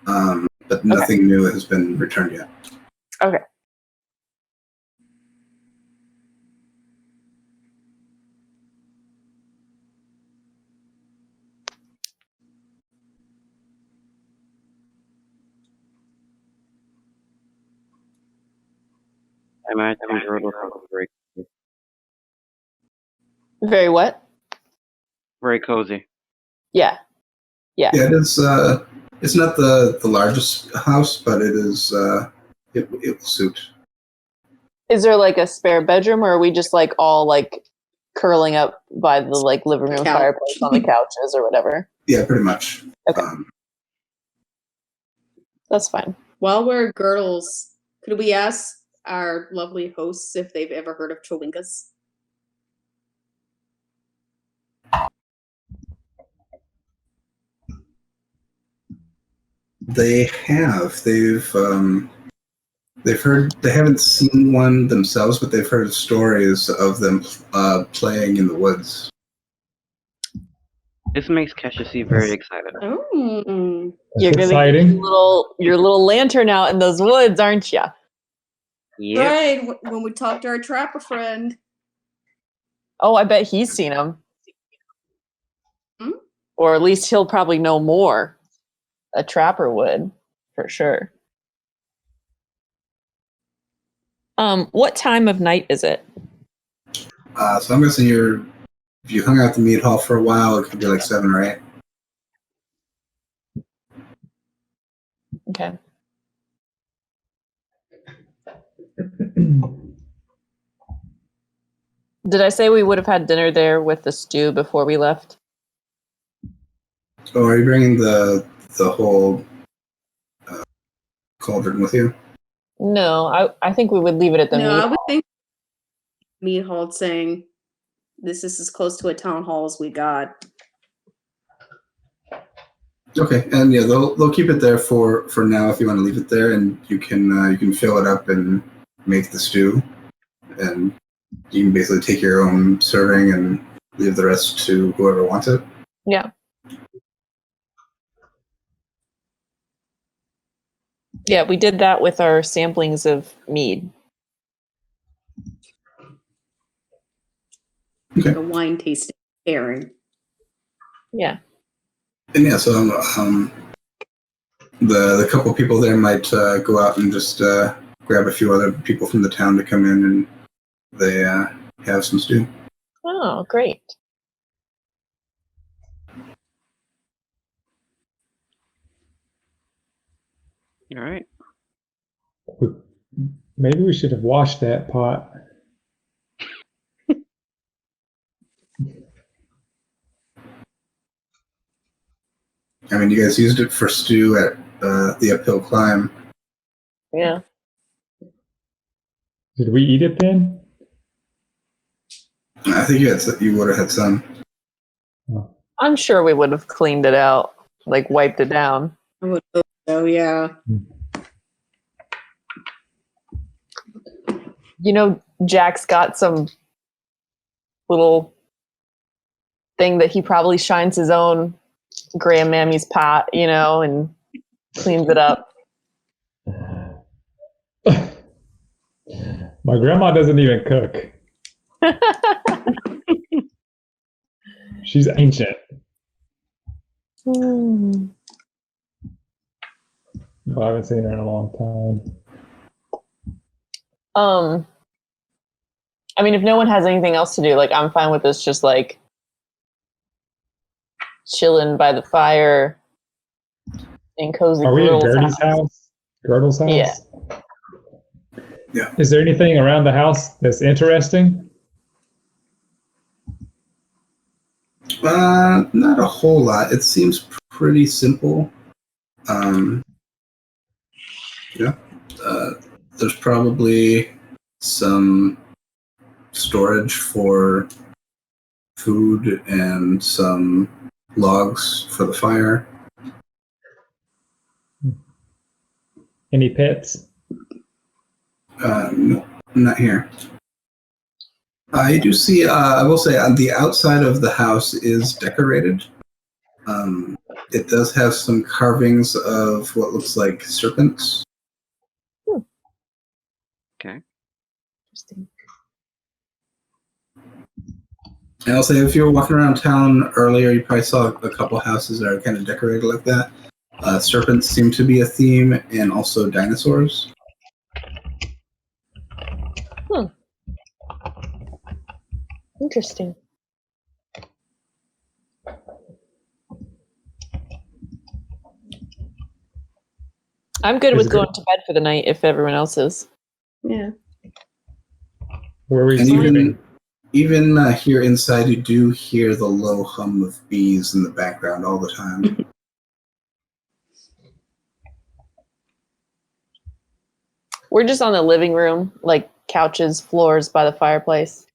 but nothing new has been returned yet. Okay. I imagine Girdle very, Very what? very cozy. Yeah. Yeah. Yeah, it is. It's not the largest house, but it is. It will suit. Is there like a spare bedroom, or are we just like all like curling up by the like living room fireplace on the couches or whatever? Yeah, pretty much. Okay. That's fine. While we're at Girdles, could we ask our lovely hosts if they've ever heard of Chowinkas? They have. They've heard. They haven't seen one themselves, but they've heard stories of them playing in the woods. This makes Keshasi very excited. Oh. You're That's gonna get exciting. your little lantern out in those woods, aren't you? Yep. Right, when we talk to our trapper friend. Oh, I bet he's seen them. Hmm? Or at least he'll probably know more. A trapper would, for sure. What time of night is it? So I'm guessing if you hung out at the mead hall for a while, it could be like 7 or 8. Okay. Did I say we would have had dinner there with the stew before we left? So are you bringing the whole cauldron with you? No, I think we would leave it at the No, meat I would hall. think meat hall saying this is as close to a town hall as we got. Okay, and yeah, they'll keep it there for now if you want to leave it there, and you can fill it up and make the stew, and you can basically take your own serving and leave the rest to whoever wants it. Yeah. Yeah, we did that with our samplings of mead. Okay. The wine tasting pairing. Yeah. And yeah, so the couple people there might go out and just grab a few other people from the town to come in, and they have some stew. Oh, great. All right. Maybe we should have washed that pot. I mean, you guys used it for stew at the uphill climb. Yeah. Did we eat it then? I think you would have had some. I'm sure we would have cleaned it out, like wiped it down. I would hope so, yeah. You know, Jack's got some little thing that he probably shines his own grandmammy's pot, and cleans it up. My grandma doesn't even cook. She's ancient. Hmm. But I haven't seen her in a long time. I mean, if no one has anything else to do, like, I'm fine with this just like chilling by the fire in cozy. Are we at Girdle's Gertie's house? Girdle's house? Yeah. Yeah. Is there anything around the house that's interesting? Not a whole lot. It seems pretty simple. Yeah. There's probably some storage for food and some logs for the fire. Any pets? No, not here. I do see, I will say, on the outside of the house is decorated. It does have some carvings of what looks like serpents. Okay. Interesting. And I'll say, if you were walking around town earlier, you probably saw a couple houses that are kind of decorated like that. Serpents seem to be a theme, and also dinosaurs. Interesting. I'm good with going to bed for the night if everyone else is. Yeah. Where are we And sleeping? even here inside, you do hear the low hum of bees in the background all the time. We're just on the living room, like couches, floors by the fireplace.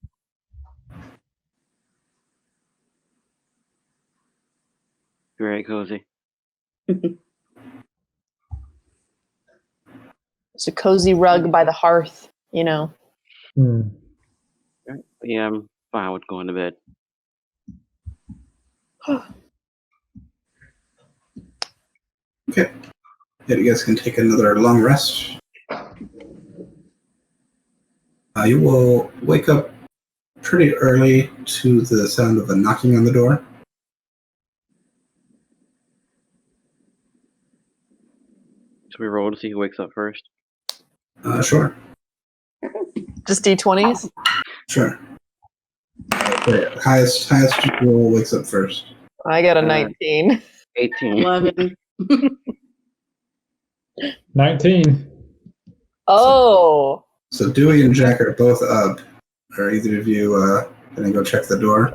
Very cozy. It's a cozy rug by the hearth, you know. Hmm. Yeah, I'm fine with going to bed. Okay. Yeah, you guys can take another long rest. You will wake up pretty early to the sound of a knocking on the door. Should we roll to see who wakes up first? Sure. Just D20s? Sure. Okay. Highest roll wakes up first. I got a 19. 18. 11. 19. Oh. So Dewey and Jack are both up. Are either of you gonna go check the door?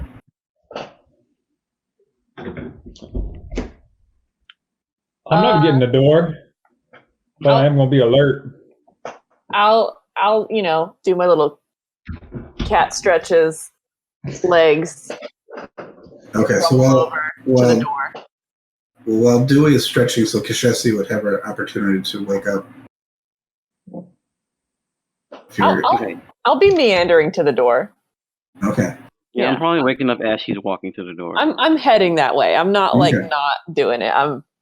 I'm not getting the door, but I am going to be alert. I'll do my little cat stretches, legs. Okay, so Roll over to the door. while Dewey is stretching, so Kashesi would have an opportunity to wake up. If you're, I'll be meandering to the door. okay. Yeah, I'm probably waking up as she's walking to the door. I'm heading that way. I'm not like Okay. not doing it.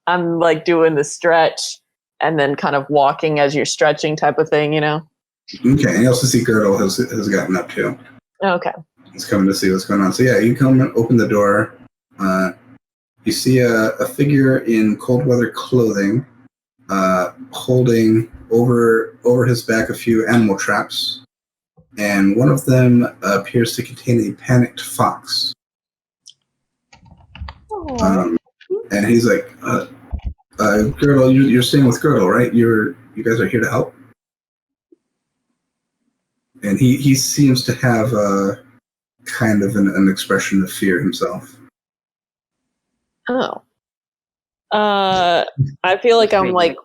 I'm like doing the stretch and then kind of walking as you're stretching type of thing, you know? Okay, and you also see Girdle has gotten up too. Okay. He's coming to see what's going on. So yeah, you come and open the door. You see a figure in cold weather clothing, holding over his back a few animal traps, and one of them appears to contain a panicked fox. And he's like, Girdle, you're staying with Girdle, right? You guys are here to help? And he seems to have kind of an expression of fear himself. Oh. I feel like I'm like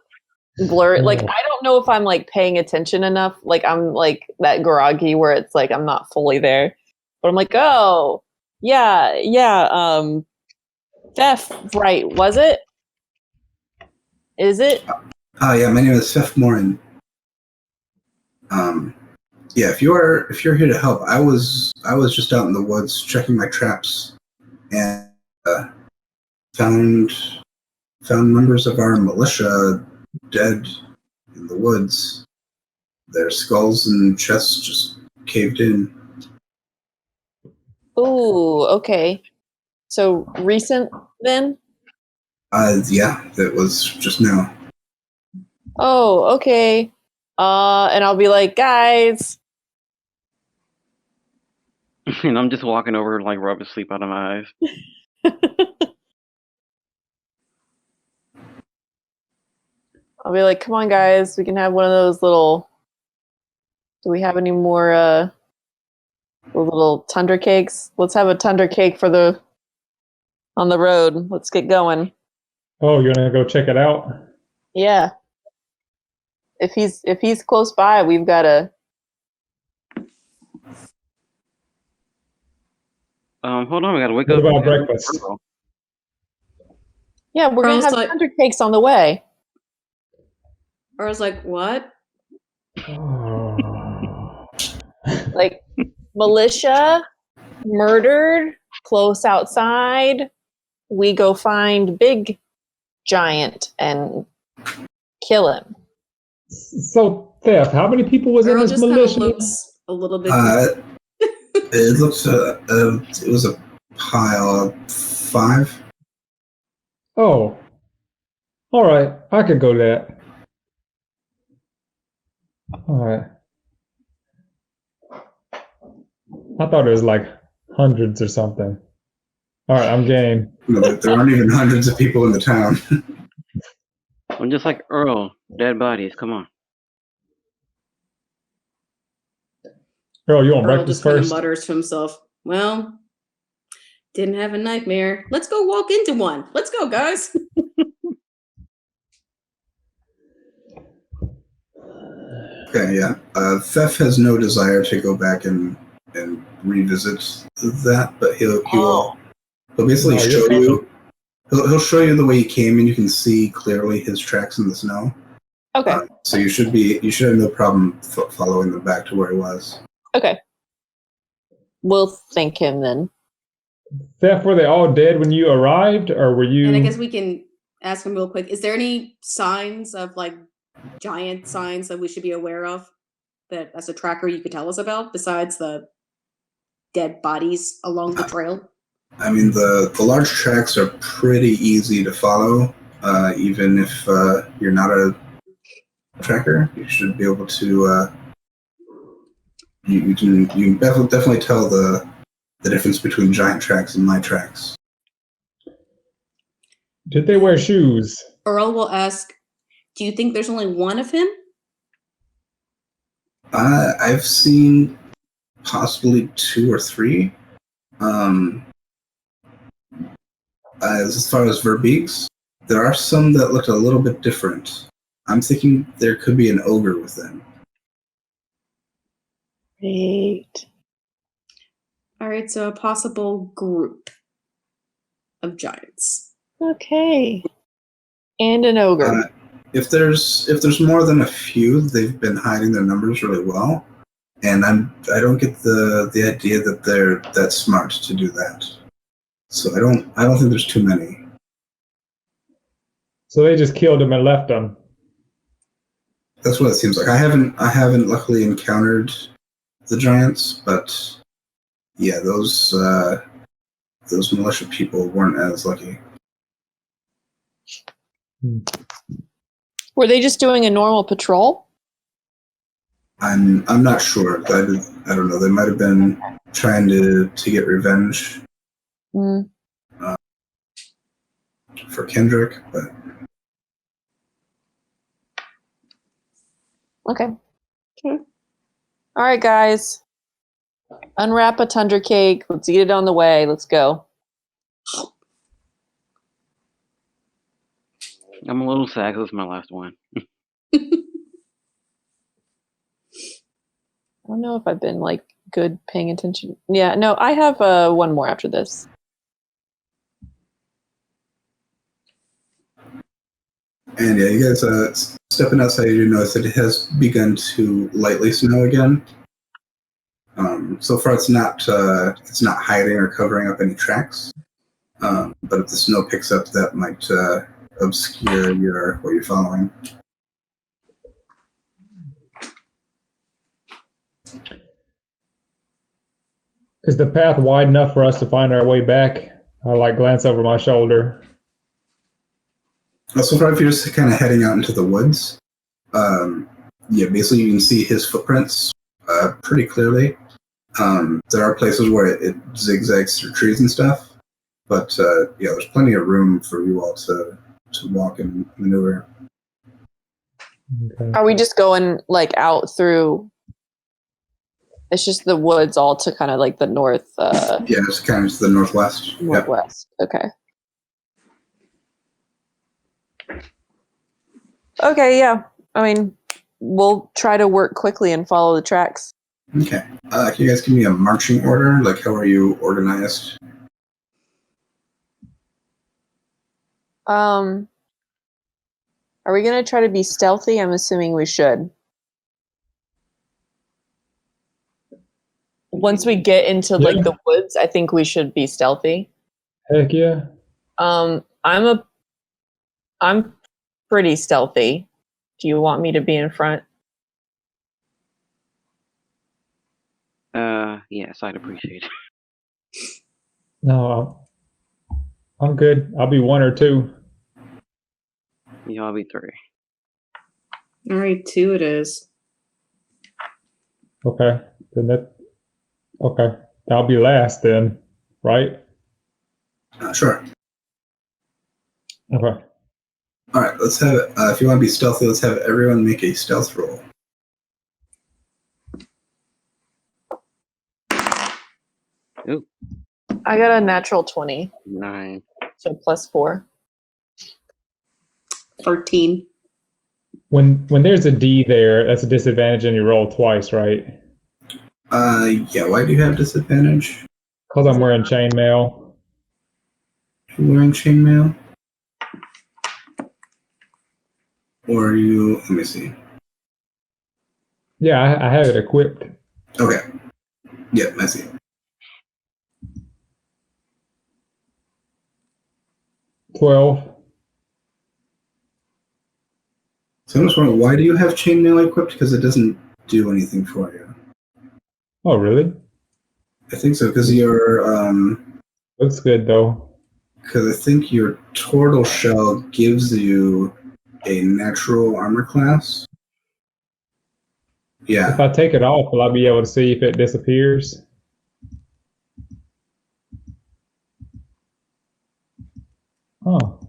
blurred. Like I don't know if I'm like paying attention enough. Like I'm like that groggy where it's like I'm not fully there. But I'm like, oh, yeah. Theft, right, was it? Is it? Yeah, my name is Seth Morin. Yeah, if you're here to help, I was just out in the woods checking my traps and found members of our militia dead in the woods. Their skulls and chests just caved in. Ooh, okay. So recent then? Yeah, that was just now. Oh, okay. And I'll be like, guys. And I'm just walking over, like, rubbing sleep out of my eyes. I'll be like, come on, guys. We can have one of those little. Do we have any more the little tundra cakes? Let's have a tundra cake on the road. Let's get going. Oh, you're going to go check it out? Yeah. If he's close by, we've got to. Hold on, we gotta wake What up. about breakfast? Yeah, we're gonna have like, tundra cakes on the way. I was like, what? Like militia murdered close outside. We go find big giant and kill him. So, Theft, how many people was in Girl this just kind of militia? looks a little bit. It looks it was a pile of 5. Oh. All right. I could go that. All right. I thought it was like hundreds or something. All right, I'm game. There aren't even hundreds of people in the town. I'm just like Earl, dead bodies. Come on. Earl, you want Earl breakfast just kind of first? mutters to himself, well, didn't have a nightmare. Let's go walk into one. Let's go, guys. Okay, yeah. Thef has no desire to go back and revisit that, but he'll basically show you. He'll show you the way he came, and you can see clearly his tracks in the snow. Okay. So you should have no problem following them back to where he was. Okay. We'll thank him then. Theft, were they all dead when you arrived, or were you? And I guess we can ask him real quick. Is there any signs of like giant signs that we should be aware of that as a tracker you could tell us about besides the dead bodies along the trail? I mean, the large tracks are pretty easy to follow. Even if you're not a tracker, you should be able to. You can definitely tell the difference between giant tracks and my tracks. Did they wear shoes? Earl will ask, do you think there's only one of him? I've seen possibly 2 or 3. As far as Verbeeks, there are some that look a little bit different. I'm thinking there could be an ogre with them. Great. All right, so a possible group of giants. Okay. And an ogre. If there's more than a few, they've been hiding their numbers really well, and I don't get the idea that they're that smart to do that. So I don't think there's too many. So they just killed him and left him. That's what it seems like. I haven't luckily encountered the giants, but yeah, those militia people weren't as lucky. Were they just doing a normal patrol? I'm not sure. I don't know. They might have been trying to get revenge for Kendrick, but Okay. All right, guys. Unwrap a tundra cake. Let's eat it on the way. Let's go. I'm a little sad 'cause it's my last one. I don't know if I've been like good paying attention. Yeah, no, I have one more after this. and yeah, you guys stepping outside, you notice that it has begun to lightly snow again. So far, it's not hiding or covering up any tracks. But if the snow picks up, that might obscure what you're following. Is the path wide enough for us to find our way back? I like glance over my shoulder. So far, if you're just kind of heading out into the woods, basically you can see his footprints pretty clearly. There are places where it zigzags through trees and stuff, but there's plenty of room for you all to walk and maneuver. Okay. Are we just going like out through? It's just the woods all to kind of like the north. It's kind of to the northwest. Northwest. Yep. Okay. Okay, yeah. I mean, we'll try to work quickly and follow the tracks. Okay. Can you guys give me a marching order? Like, how are you organized? Are we gonna try to be stealthy? I'm assuming we should. Once we get into like the woods, I think we should be stealthy. Heck yeah. I'm pretty stealthy. Do you want me to be in front? Yes, I'd appreciate it. No, I'm good. I'll be 1 or 2. Yeah, I'll be 3. All right, 2 it is. Okay. Okay. I'll be last then, right? Sure. Okay. All right. Let's have it. If you want to be stealthy, let's have everyone make a stealth roll. Ooh, I got a natural 20, 9. so +4. 13. When there's a D there, that's a disadvantage and you roll twice, right? Why do you have disadvantage? Because I'm wearing chainmail. You're wearing chainmail? Or you, let me see. Yeah, I have it equipped. Okay. Yep, I see. 12. So I'm just wondering, why do you have chainmail equipped? Because it doesn't do anything for you. Oh, really? I think so, because Looks good, though. because I think your turtle shell gives you a natural armor class. If Yeah. I take it off, will I be able to see if it disappears? Oh.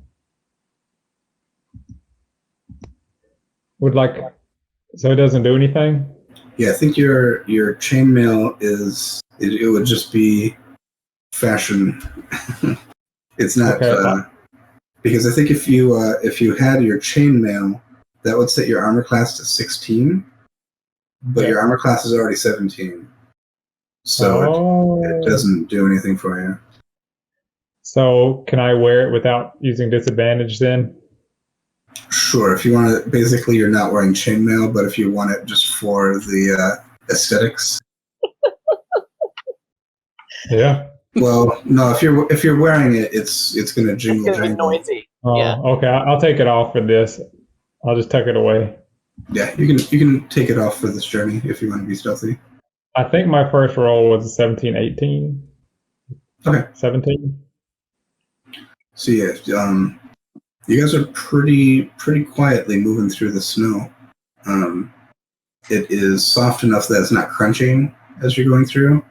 So it doesn't do anything? Yeah, I think your chainmail is it would just be fashion. It's not Okay. because I think if you had your chainmail, that would set your armor class to 16, but your armor class is already 17, so it doesn't do anything for you. So can I wear it without using disadvantage then? Sure, if you want it, basically you're not wearing chainmail, but if you want it just for the aesthetics. Yeah. Well, no, if you're wearing it, it's gonna jingle It's gonna be jangle. noisy. Oh, Yeah. okay. I'll take it off for this. I'll just tuck it away. Yeah, you can take it off for this journey if you want to be stealthy. I think my first roll was 17, 18. Okay. 17. So yeah, you guys are pretty quietly moving through the snow. It is soft enough that it's not crunching as you're going through,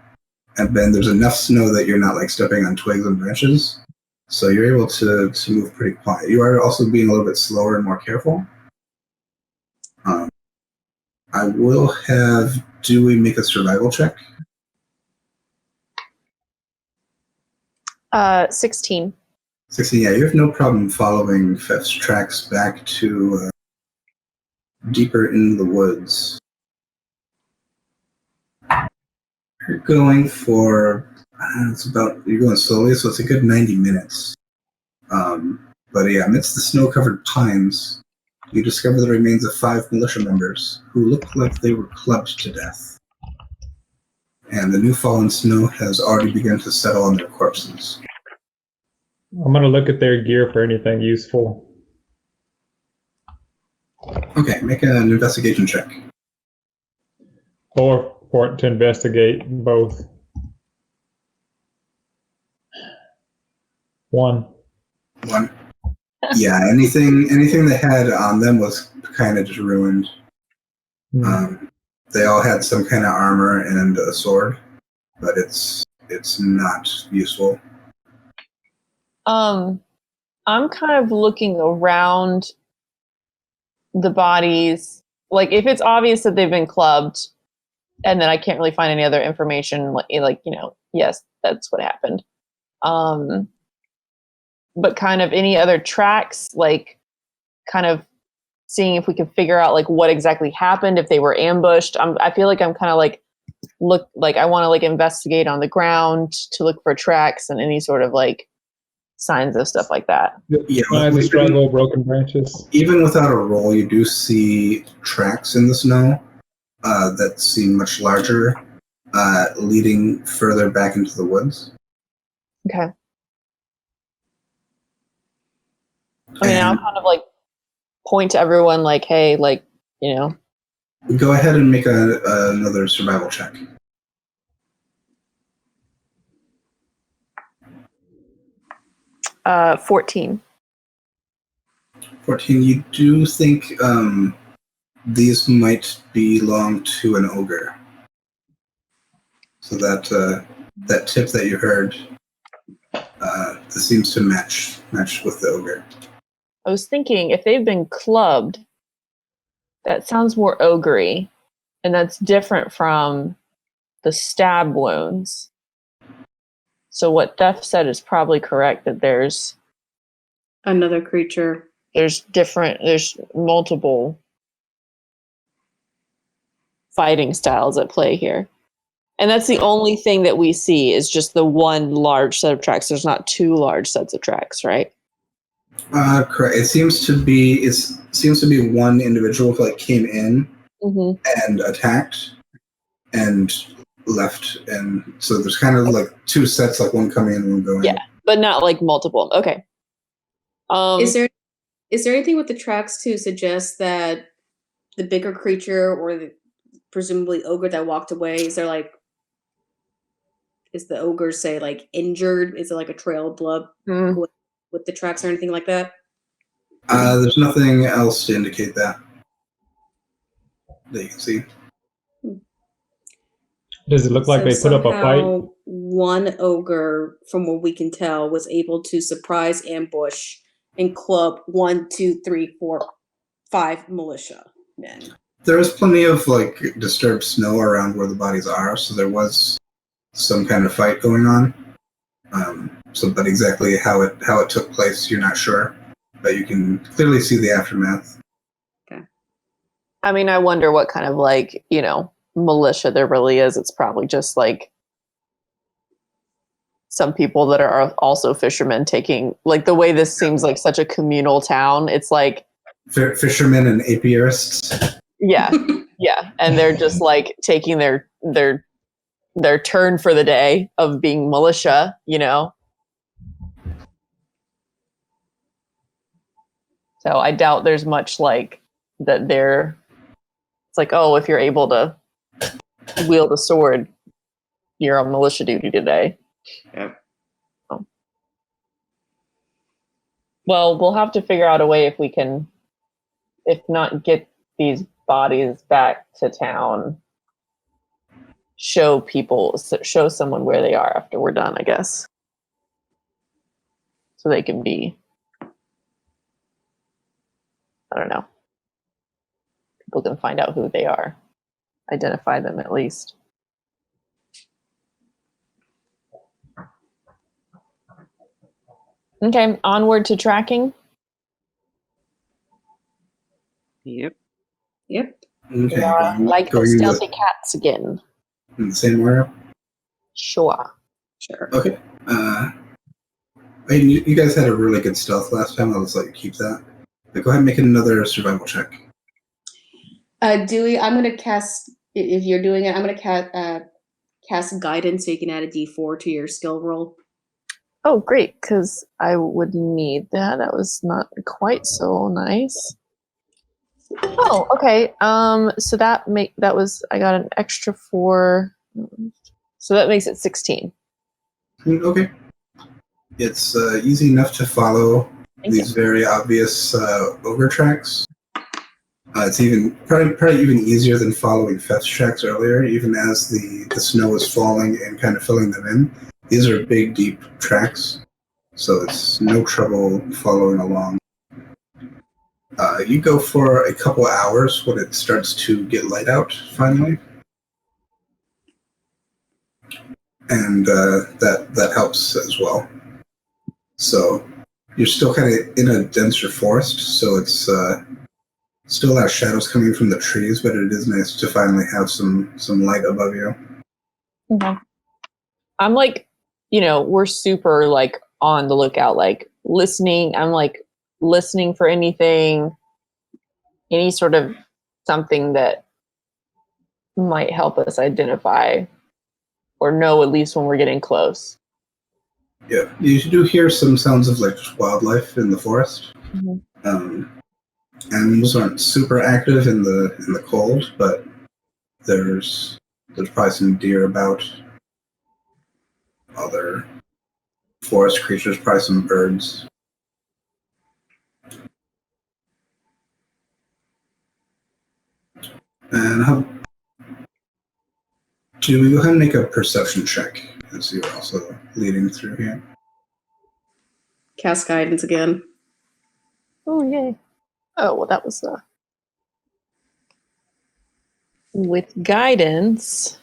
and then there's enough snow that you're not like stepping on twigs and branches. So you're able to move pretty quiet. You are also being a little bit slower and more careful. I will have Dewey make a survival check. 16. 16, yeah, you have no problem following Fef's tracks back to deeper in the woods. You're going for, you're going slowly, so it's a good 90 minutes. But yeah, amidst the snow-covered pines, you discover the remains of 5 militia members who look like they were clubbed to death. And the new fallen snow has already begun to settle on their corpses. I'm going to look at their gear for anything useful. Okay, make an investigation check. Or for it to investigate both. 1. 1. Yeah, anything they had on them was kind of just ruined. They all had some kind of armor and a sword, but it's not useful. I'm kind of looking around the bodies. Like, if it's obvious that they've been clubbed, and then I can't really find any other information, like yes, that's what happened. But kind of any other tracks, like kind of seeing if we can figure out like what exactly happened, if they were ambushed. I feel like I'm kind of like I want to like investigate on the ground to look for tracks and any sort of like signs of stuff like that. Yeah, Signs of struggle, broken branches. Even without a roll, you do see tracks in the snow that seem much larger, leading further back into the woods. Okay. I mean, I'll kind of like point to everyone like, hey, like, Go ahead and make another survival check. 14. 14, you do think these might belong to an ogre. So that tip that you heard, this seems to match with the ogre. I was thinking if they've been clubbed, that sounds more ogre-y, and that's different from the stab wounds. So what Theft said is probably correct, that there's Another creature. there's multiple fighting styles at play here. And that's the only thing that we see is just the one large set of tracks. There's not 2 large sets of tracks, right? Correct. It seems to be one individual who came in and attacked and left, and so there's kind of two sets, one coming in and one going. Yeah, but not multiple. Okay. Is there anything with the tracks to suggest that the bigger creature or the presumably ogre that walked away, is the ogre say injured? Is it a trail of blood with the tracks or anything like that? There's nothing else to indicate that you can see. Does it look like they put up a fight? One ogre, from what we can tell, was able to surprise ambush and club 1, 2, 3, 4, 5 militia men. There is plenty of disturbed snow around where the bodies are, so there was some kind of fight going on. But exactly how it took place, you're not sure, but you can clearly see the aftermath. Okay. I mean, I wonder what kind of militia there really is. It's probably just some people that are also fishermen taking the way this seems like such a communal town. It's fishermen and apiarists. Yeah, yeah, and they're just taking their turn for the day of being militia. So I doubt there's much that they're. It's oh, if you're able to wield a sword, you're on militia duty today. Yeah. Oh. Well, we'll have to figure out a way if we can, if not get these bodies back to town, show someone where they are after we're done, I guess. So they can be, I don't know. People can find out who they are. Identify them at least. Okay, onward to tracking. Yep. Yep. Okay. Like the stealthy cats again. In the same order? Sure. Okay. You guys had a really good stealth last time. I'll just let you keep that. But go ahead and make another survival check. Dewey, I'm going to cast, if you're doing it, I'm going to cast guidance so you can add a d4 to your skill roll. Oh, great, because I would need that. That was not quite so nice. Oh, okay. So that was, I got an extra 4. So that makes it 16. Okay. It's easy enough to follow these very obvious ogre tracks. It's probably even easier than following theft tracks earlier, even as the snow is falling and kind of filling them in. These are big, deep tracks, so it's no trouble following along. You go for a couple hours when it starts to get light out, finally. And that helps as well. So you're still kind of in a denser forest, so it's still has shadows coming from the trees, but it is nice to finally have some light above you. Okay. I'm we're super on the lookout, listening. I'm listening for anything, any sort of something that might help us identify or know at least when we're getting close. Yeah, you do hear some sounds of just wildlife in the forest. Mm-hmm. Animals aren't super active in the cold, but there's probably some deer about. Other forest creatures, probably some birds. And do we go ahead and make a perception check as you're also leading through here? Cast guidance again. Oh, yay. Oh, well, that was with guidance.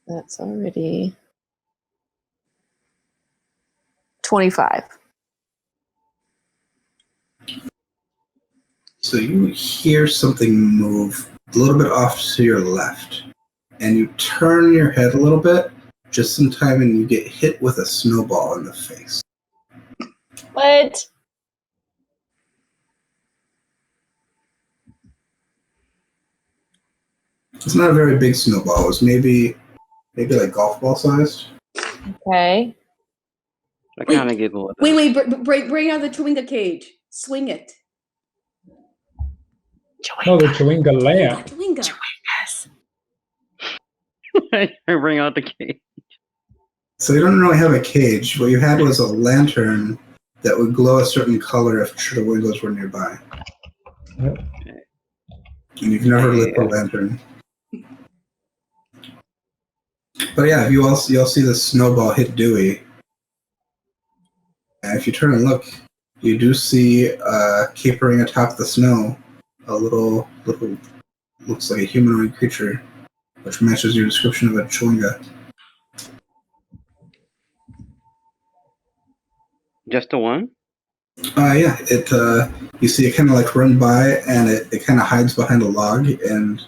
That's already 25. So you hear something move a little bit off to your left, and you turn your head a little bit, just in time, and you get hit with a snowball in the face. What? It's not a very big snowball. It's maybe like golf ball sized. Okay. I kind of giggle at that. Wait, bring out the Chewinga cage. Swing it. No, the Chewinga lamp. Chewinga. Yes. I bring out the cake. So you don't really have a cage. What you had was a lantern that would glow a certain color if the windows were nearby. Yep. And you've never lit the lantern. But yeah, you'll see the snowball hit Dewey. And if you turn and look, you do see capering atop the snow a little looks like a humanoid creature, which matches your description of a Chewinga. Just the one? Yeah, you see it kind of like run by, and it kind of hides behind a log, and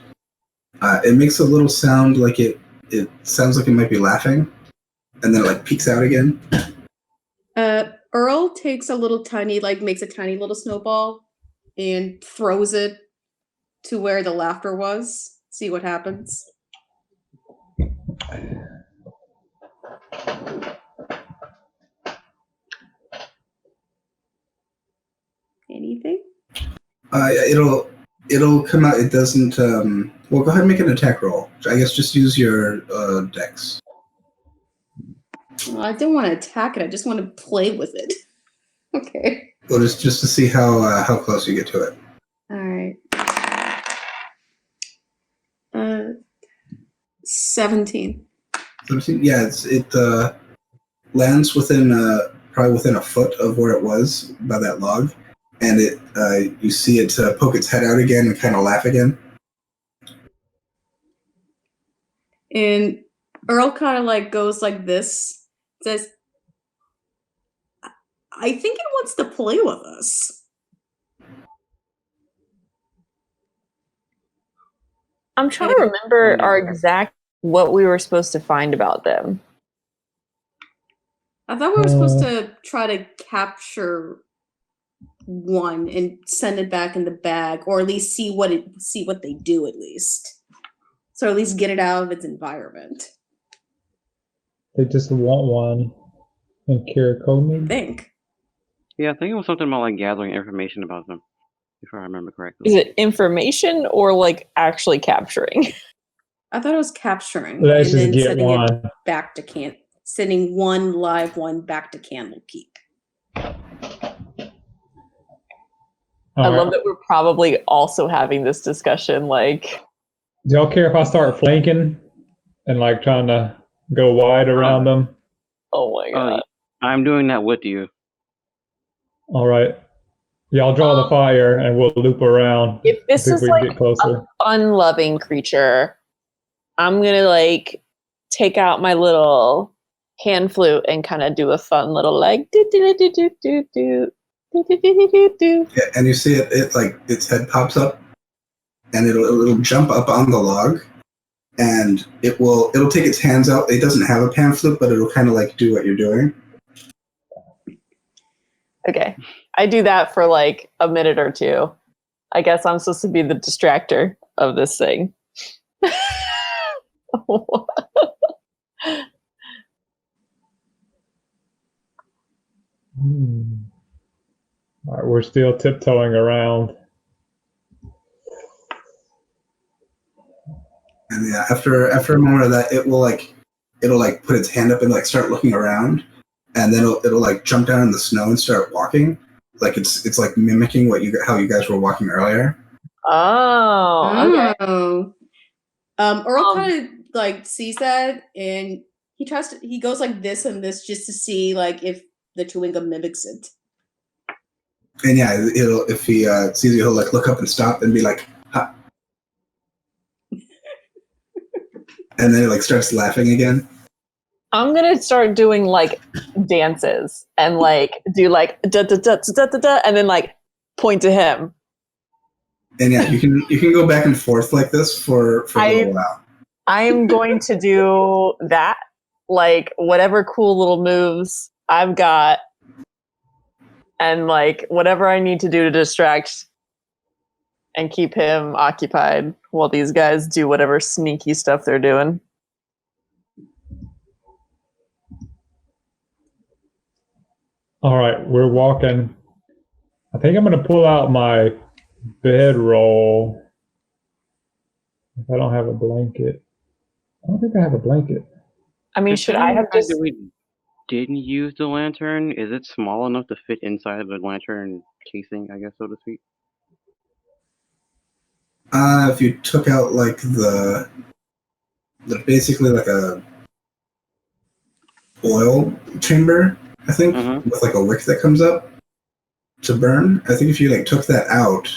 it makes a little sound like it sounds like it might be laughing, and then it like peeks out again. Earl takes a little tiny, makes a tiny little snowball and throws it to where the laughter was. See what happens. Anything? It'll come out. It doesn't. Well, go ahead and make an attack roll. I guess just use your dex. Well, I don't want to attack it. I just want to play with it. Okay. Well, just to see how close you get to it. All right. 17. 17? Yeah, it lands probably within a foot of where it was by that log, and you see it poke its head out again and kind of laugh again. And Earl kind of goes like this. Says, I think it wants to play with us. I'm trying to remember our exact what we were supposed to find about them. I thought we were supposed to try to capture one and send it back in the bag, or at least see what they do at least. So at least get it out of its environment. They just want one and Kirikomi. I think. Yeah, I think it was something about gathering information about them, if I remember correctly. Is it information or actually capturing? I thought it was capturing. Let's and just then get sending one. it back to sending one live one back to Candlekeep. I love that we're probably also having this discussion. Do y'all care if I start flanking and trying to go wide around them? Oh my god. I'm doing that with you. All right. Y'all draw the fire and we'll loop around. If this is get closer. a fun-loving creature, I'm gonna take out my little hand flute and kind of do a fun little do do do do do do do do do do. Yeah, and you see it its head pops up, and it'll jump up on the log, and it'll take its hands out. It doesn't have a pan flute, but it'll kind of do what you're doing. Okay, I do that for a minute or two. I guess I'm supposed to be the distractor of this thing. All right, we're still tiptoeing around. And yeah, after a moment of that, it'll put its hand up and start looking around, and then it'll jump down in the snow and start walking. It's mimicking how you guys were walking earlier. Oh, okay. Earl kind of sees that, and he goes like this and this just to see if the Chewinga mimics it. And yeah, if he sees you, he'll look up and stop and be like, ha. And then it starts laughing again. I'm gonna start doing dances and do da da da da da da da, and then point to him. And yeah, you can go back and forth like this for a little while. I'm going to do that, whatever cool little moves I've got. and like whatever I need to do to distract and keep him occupied while these guys do whatever sneaky stuff they're doing. All right, we're walking. I think I'm going to pull out my bedroll. If I don't have a blanket. I don't think I have a blanket. I mean, should I have just... That we didn't use the lantern? Is it small enough to fit inside the lantern casing, I guess, so to speak? If you took out like the basically like a oil chamber, I think, with like a wick that comes up to burn. I think if you like took that out,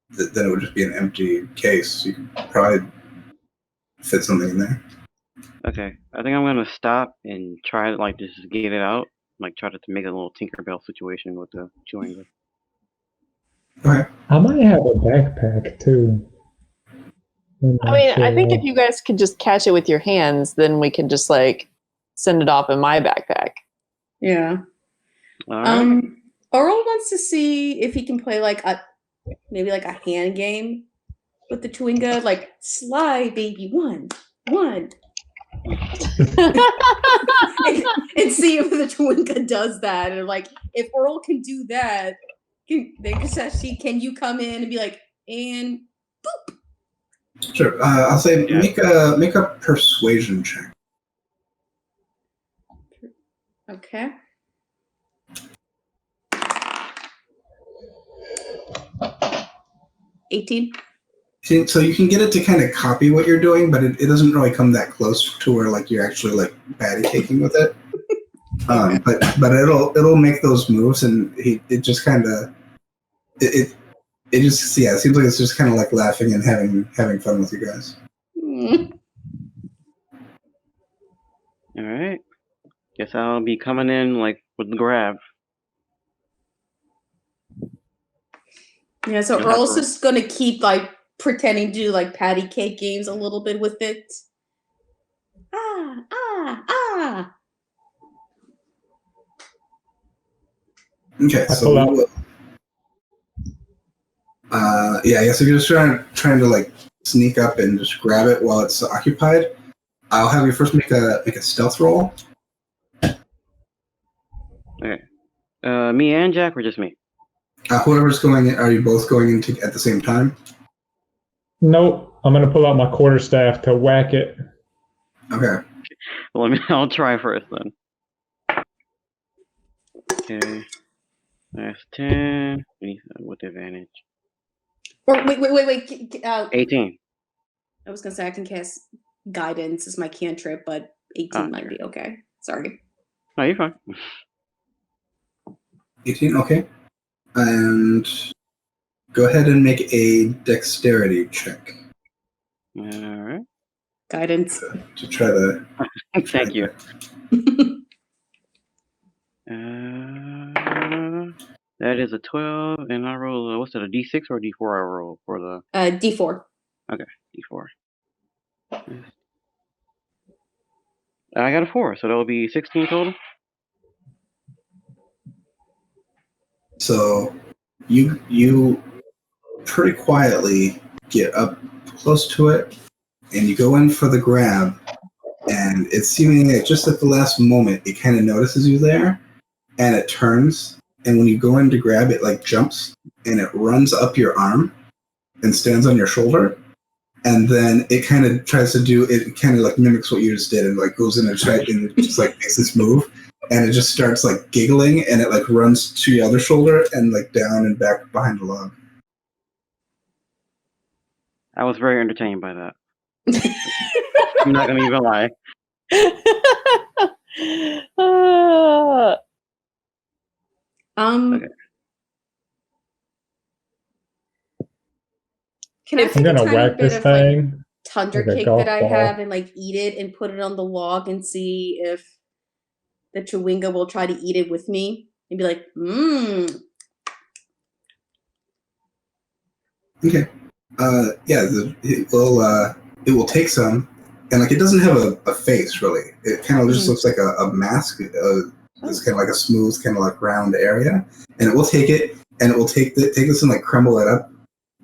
then it would just be an empty case. You could probably fit something in there. Okay, I think I'm gonna stop and try to like just get it out, like try to make a little Tinkerbell situation with the chewing gum. Okay. I might have a backpack too. I mean, I think if you guys could just catch it with your hands, then we can just like send it off in my backpack. Yeah. Right. Earl wants to see if he can play like maybe like a hand game with the Chewinga, like slide baby one. And see if the Chewinga does that. And like if Earl can do that, they just actually, can you come in and be like, and boop. Sure. I'll say make a persuasion check. Okay. $18. So you can get it to kind of copy what you're doing, but it doesn't really come that close to where like you're actually like patty caking with it. But it'll make those moves, and it just kind of it just it seems like it's just kind of like laughing and having fun with you guys. All right. Guess I'll be coming in like with the grab. Yeah, so Earl's just gonna keep like pretending to do like patty cake games a little bit with it. Okay, so so you're just trying to like sneak up and just grab it while it's occupied. I'll have you first make a stealth roll. Okay. Me and Jack, or just me? Whoever's going in, are you both going into at the same time? Nope. I'm going to pull out my quarterstaff to whack it. Okay. Well, I'll try first then. Okay. That's 10. With advantage. Or wait. 18. I was gonna say I can cast guidance as my cantrip, but 18 might be okay. Sorry. No, you're fine. 18, okay. And go ahead and make a dexterity check. All right. Guidance. To try to... Thank you. That is a 12, and I roll, what's that, a D6 or a D4 I roll for the... D4. Okay, D4. I got a 4, so that will be 16 total. So you pretty quietly get up close to it, and you go in for the grab, and it's seeming like just at the last moment, it kind of notices you there, and it turns, and when you go in to grab it, like jumps, and it runs up your arm and stands on your shoulder, and then it kind of tries to do, it kind of like mimics what you just did, and like goes in and tries, and it just like makes this move, and it just starts like giggling, and it like runs to your other shoulder and like down and back behind the log. I was very entertained by that. I'm not gonna even lie. Okay. Can I I'm take a gonna tiny whack bit this of like thing. thunder like a cake golf that I ball. have and like eat it and put it on the log and see if the Chewinga will try to eat it with me and be like, Okay. It will take some, and like it doesn't have a face really. It kind of just looks like a mask, this kind of like a smooth, kind of like round area, and it will take it, and it will take this and like crumble it up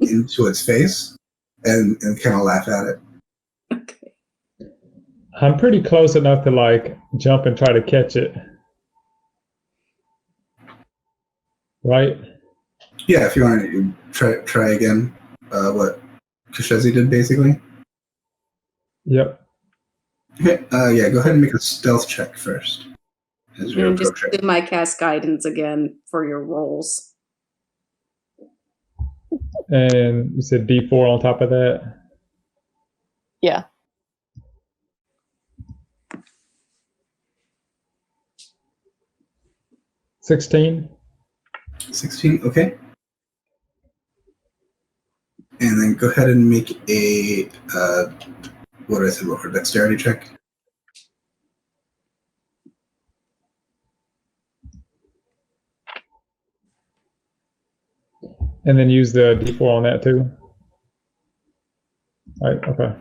into its face, and kind of laugh at it. Okay. I'm pretty close enough to like jump and try to catch it. Right? Yeah, if you want to try again, what Kashezi did basically. Yep. Okay, yeah, go ahead and make a stealth check first. As you're And just approaching. do my cast guidance again for your rolls. And you said D4 on top of that? Yeah. $16. 16, okay. And then go ahead and make a, what did I say before, dexterity check? And then use the D4 on that too? Right, okay.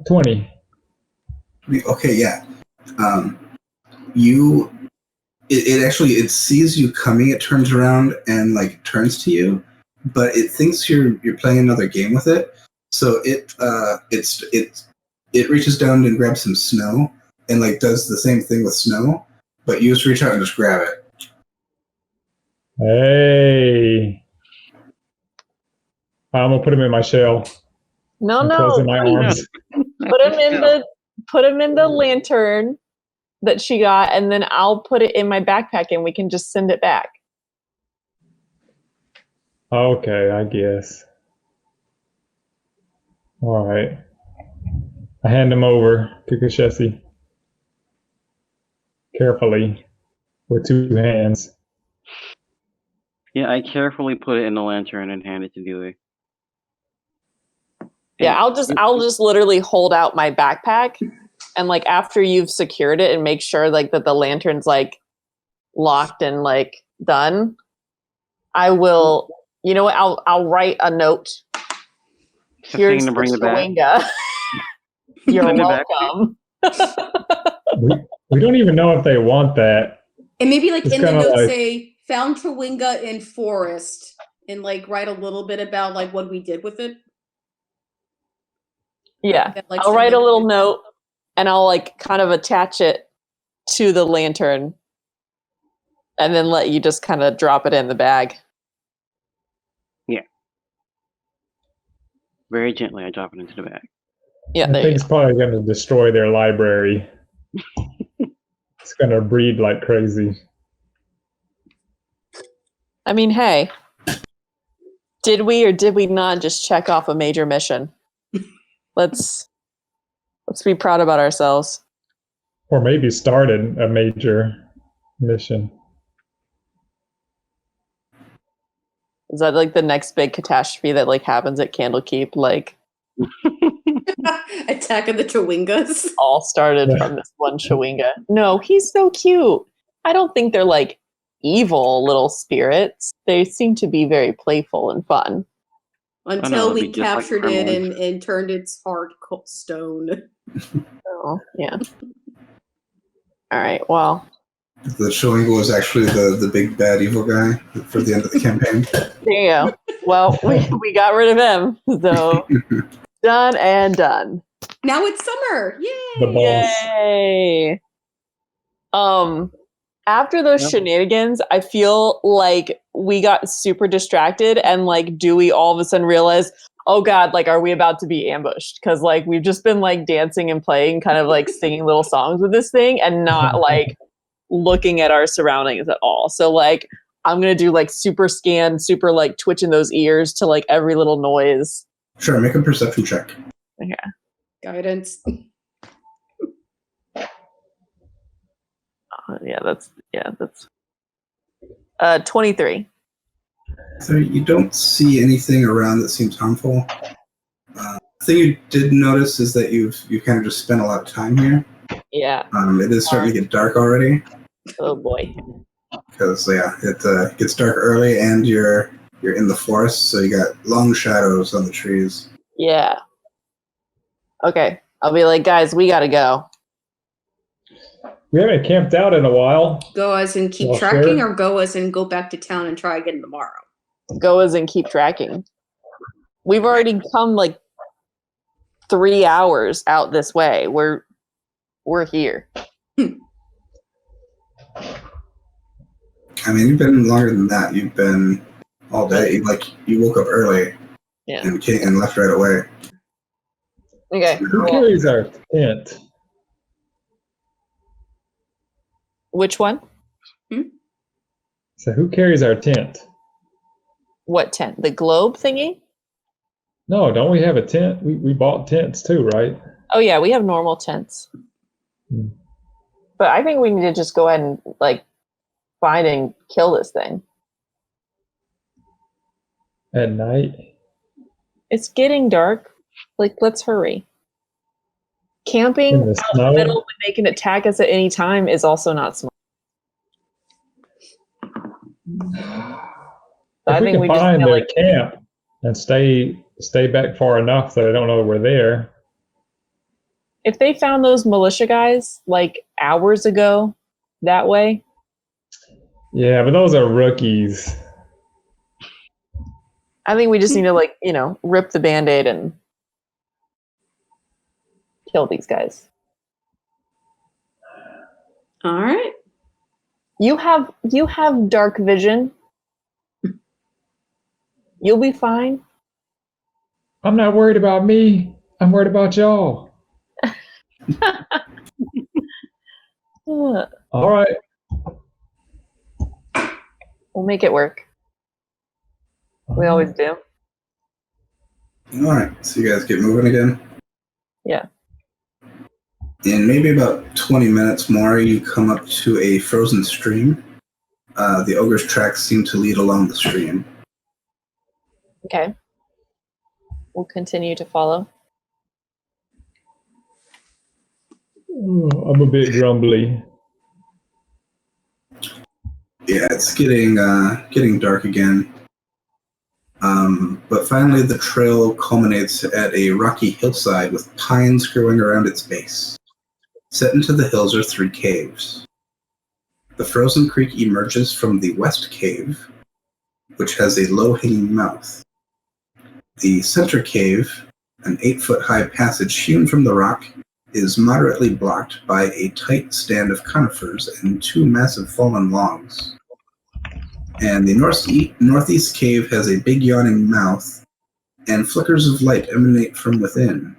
20. Okay, yeah. It sees you coming, it turns around and like turns to you, but it thinks you're playing another game with it. So it reaches down and grabs some snow and like does the same thing with snow, but you just reach out and just grab it. Hey. I'm gonna put him in my shell. No, I'm no. closing my arms. Put him in the lantern that she got, and then I'll put it in my backpack and we can just send it back. Okay, I guess. All right. I hand him over to Kashesi. Carefully. With 2 hands. Yeah, I carefully put it in the lantern and hand it to Dewey. Yeah, I'll just literally hold out my backpack, and like after you've secured it and make sure like that the lantern's like locked and like done, I will. You know what? I'll write a note. Here's to bring the it back. Chewinga. You're Send it back. welcome. We don't even know if they want that. And maybe like It's in the kinda note like- say, found Chewinga in forest, and like write a little bit about like what we did with it. Yeah, That, like, I'll write a send it- little note, and I'll like kind of attach it to the lantern, and then let you just kind of drop it in the bag. Very gently, I drop it into the bag. Yeah, I there think you it's probably going to destroy their library. It's going to breed like crazy. go. I mean, hey, did we or did we not just check off a major mission? Let's be proud about ourselves. Or maybe started a major mission. Is that like the next big catastrophe that like happens at Candlekeep? Like Attack of the Chewingas. all started from this one Chewinga. No, he's so cute. I don't think they're like evil little spirits. They seem to be very playful and fun. Until it'll we be just like captured it Gremlins. and turned its heart stone. Oh, yeah. All right. Well, The Chewinga was actually the big bad evil guy for the end of the campaign. there you go. Well, we got rid of him. So done and done. Now it's summer. Yay! The boss. Yay. After those Yep. shenanigans, I feel like we got super distracted and like Dewey all of a sudden realized, oh God, like are we about to be ambushed? Because like we've just been like dancing and playing, kind of like singing little songs with this thing and not like looking at our surroundings at all. So like I'm gonna do like super scan, super like twitching those ears to like every little noise. Sure, make a perception check. Guidance. That's 23. So you don't see anything around that seems harmful. The thing you did notice is that you've kind of just spent a lot of time here. Yeah. It is starting to get dark already Oh boy. because it gets dark early and you're in the forest, so you got long shadows on the trees. Yeah. Okay. I'll be like, guys, we gotta go. We haven't camped out in a while. Go as in keep Well, tracking, sure. or go as in go back to town and try again tomorrow? Go as in keep tracking. We've already come like 3 hours out this way. We're here. I mean, you've been longer than that. You've been all day. You woke up early and left right away. Okay. Who carries our tent? Which one? So who carries our tent? What tent? The globe thingy? No, don't we have a tent? We bought tents too, right? Oh yeah, we have normal tents. But I think we need to just go ahead and find and kill this thing. At night? It's getting dark. Let's hurry. Camping In the out in the snow? middle when they can attack us at any time is also not smart. If we can find their camp and stay back far enough that I don't know we're there. If they found those militia guys hours ago that way. Yeah, but those are rookies. I think we just need to rip the Band-Aid and kill these guys. All right. You have dark vision. You'll be fine. I'm not worried about me. I'm worried about y'all. All right. We'll make it work. We always do. All right, so you guys get moving again? Yeah. In maybe about 20 minutes more, you come up to a frozen stream. The ogre's tracks seem to lead along the stream. Okay. We'll continue to follow. I'm a bit grumbly. Yeah, it's getting dark again. But finally, the trail culminates at a rocky hillside with pines growing around its base. Set into the hills are 3 caves. The frozen creek emerges from the west cave, which has a low-hanging mouth. The center cave, an 8-foot-high passage hewn from the rock, is moderately blocked by a tight stand of conifers and 2 massive fallen logs. And the northeast cave has a big yawning mouth, and flickers of light emanate from within.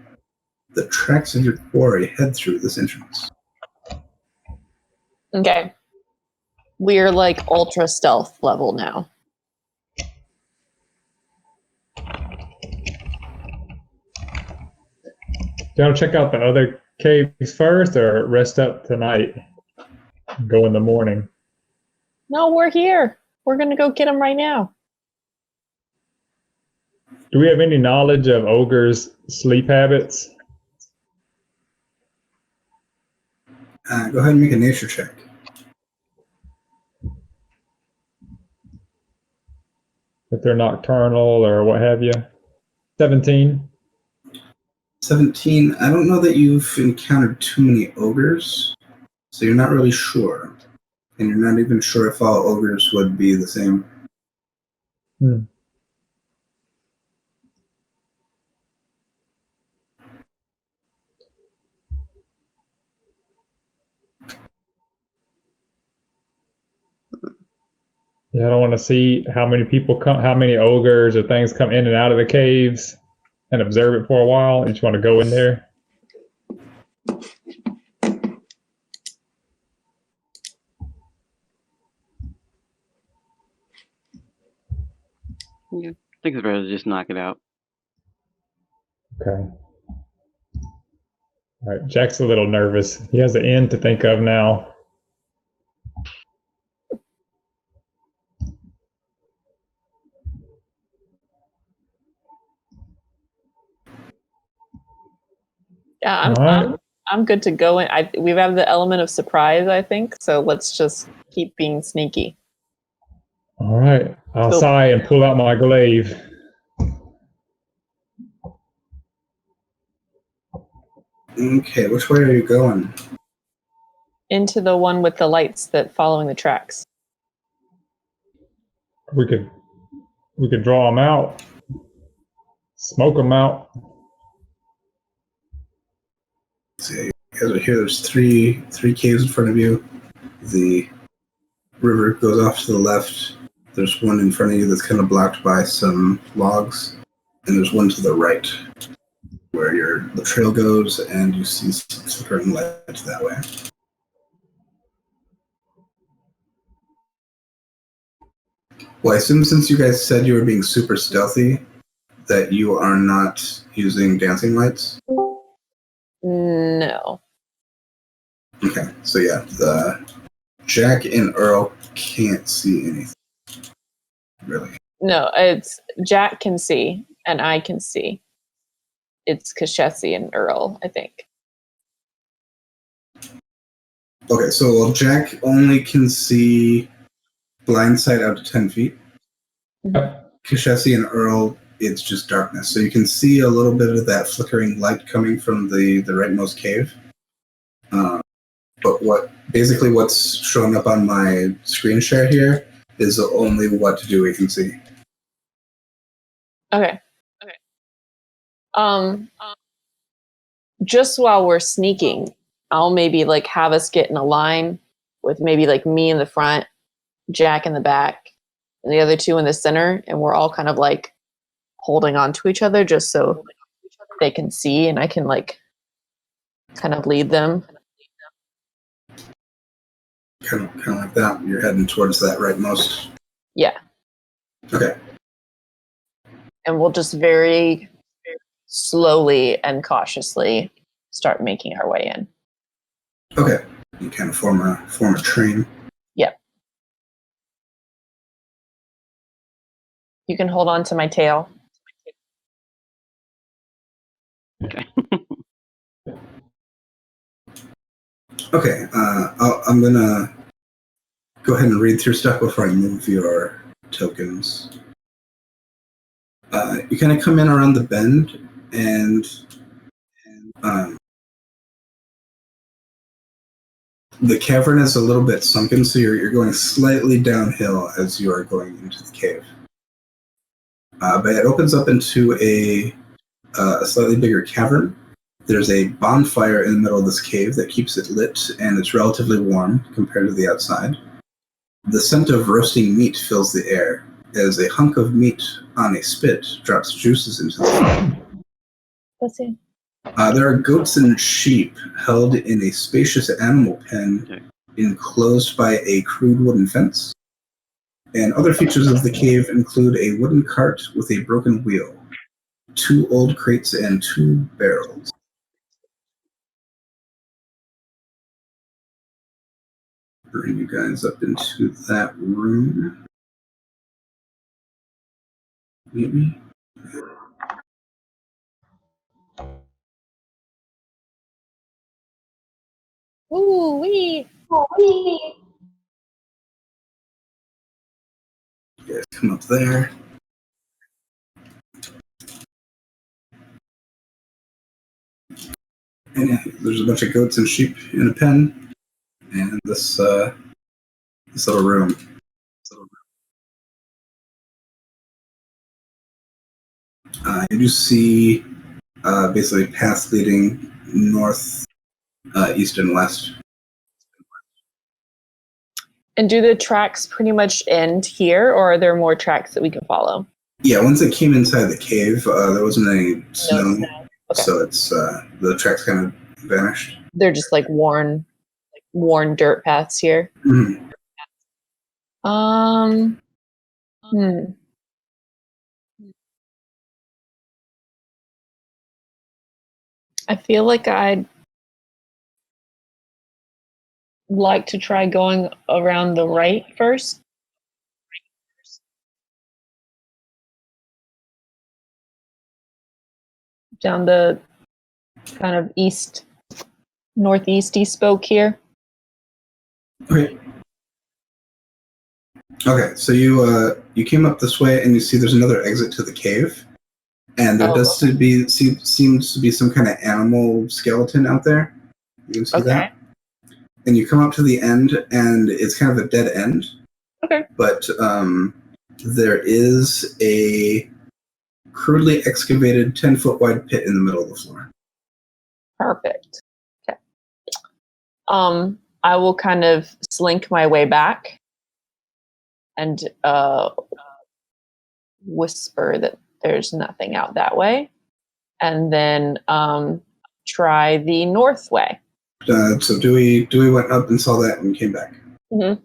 The tracks of your quarry head through this entrance. Okay. We're ultra stealth level now. Do you want to check out the other caves first or rest up tonight and go in the morning? No, we're here. We're going to go get them right now. Do we have any knowledge of ogres' sleep habits? Go ahead and make a nature check. If they're nocturnal or what have you? 17. 17. I don't know that you've encountered too many ogres, so you're not really sure. And you're not even sure if all ogres would be the same. Yeah, I don't want to see how many people come, how many ogres or things come in and out of the caves and observe it for a while. I just want to go in there. Yeah, I think it's better to just knock it out. Okay. All right, Jack's a little nervous. He has an end to think of now. Yeah, I'm good to go in. We have the element of surprise, I think. So let's just keep being sneaky. All right, I'll sigh and pull out my glaive. Okay, which way are you going? into the one with the lights that following the tracks. We could draw them out, smoke them out. See, you guys are here. There's three caves in front of you. The river goes off to the left. There's one in front of you that's kind of blocked by some logs, and there's one to the right where the trail goes, and you see some flickering lights that way. Well, I assume since you guys said you were being super stealthy, that you are not using dancing lights? No. Okay, so yeah, Jack and Earl can't see anything. Really? No, it's Jack can see and I can see. It's Kashesi and Earl, I think. Okay, so Jack only can see blind sight out to 10 feet. Kashesi and Earl, it's just darkness. So you can see a little bit of that flickering light coming from the rightmost cave. But what's showing up on my screen share here is only what Dewey can see. Okay. Just while we're sneaking, I'll maybe like have us get in a line with maybe like me in the front, Jack in the back, and the other two in the center, and we're all kind of like holding on to each other just so they can see and I can like kind of lead them. Kind of like that. You're heading towards that rightmost. Yeah. Okay. And we'll just very slowly and cautiously start making our way in. Okay. You kind of form a train. Yep. You can hold on to my tail. Okay. Okay. I'm gonna go ahead and read through stuff before I move your tokens. You kind of come in around the bend, and the cavern is a little bit sunken, so you're going slightly downhill as you are going into the cave. But it opens up into a slightly bigger cavern. There's a bonfire in the middle of this cave that keeps it lit, and it's relatively warm compared to the outside. The scent of roasting meat fills the air as a hunk of meat on a spit drops juices into the fire. Let's see. There are goats and sheep held in a spacious animal pen enclosed by a crude wooden fence. And other features of the cave include a wooden cart with a broken wheel, 2 old crates, and 2 barrels. Bring you guys up into that room. Maybe. Ooh wee. You guys come up there. And yeah, there's a bunch of goats and sheep in a pen, and this little room. You do see basically paths leading north, east, and west. And do the tracks pretty much end here, or are there more tracks that we can follow? Yeah, once it came inside the cave, there wasn't any snow, No snow. Okay. So it's the tracks kind of vanished. They're just like worn dirt paths here. Mm-hmm. I feel like I'd like to try going around the right first. Down the kind of northeasty spoke here. Okay. Okay, so you came up this way, and you see there's another exit to the cave, and there seems to be some kind of animal skeleton out there. You can see that. and you come up to the end, and it's kind of a dead end. Okay. But there is a crudely excavated 10-foot wide pit in the middle of the floor. Perfect. Okay. I will kind of slink my way back and whisper that there's nothing out that way, and then try the north way. So Dewey went up and saw that and came back. Mm-hmm.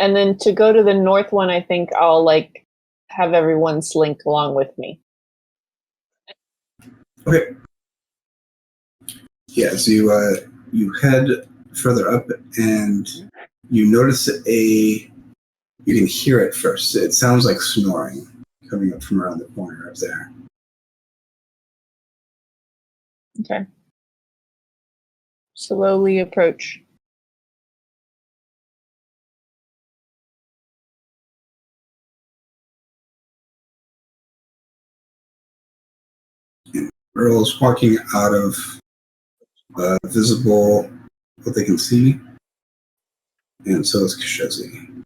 And then to go to the north one, I think I'll like have everyone slink along with me. Okay. Yeah, so you head further up, and you notice you can hear it first. It sounds like snoring coming up from around the corner up there. Okay. Slowly approach. Earl's walking out of visible, what they can see, and so is Kashezi.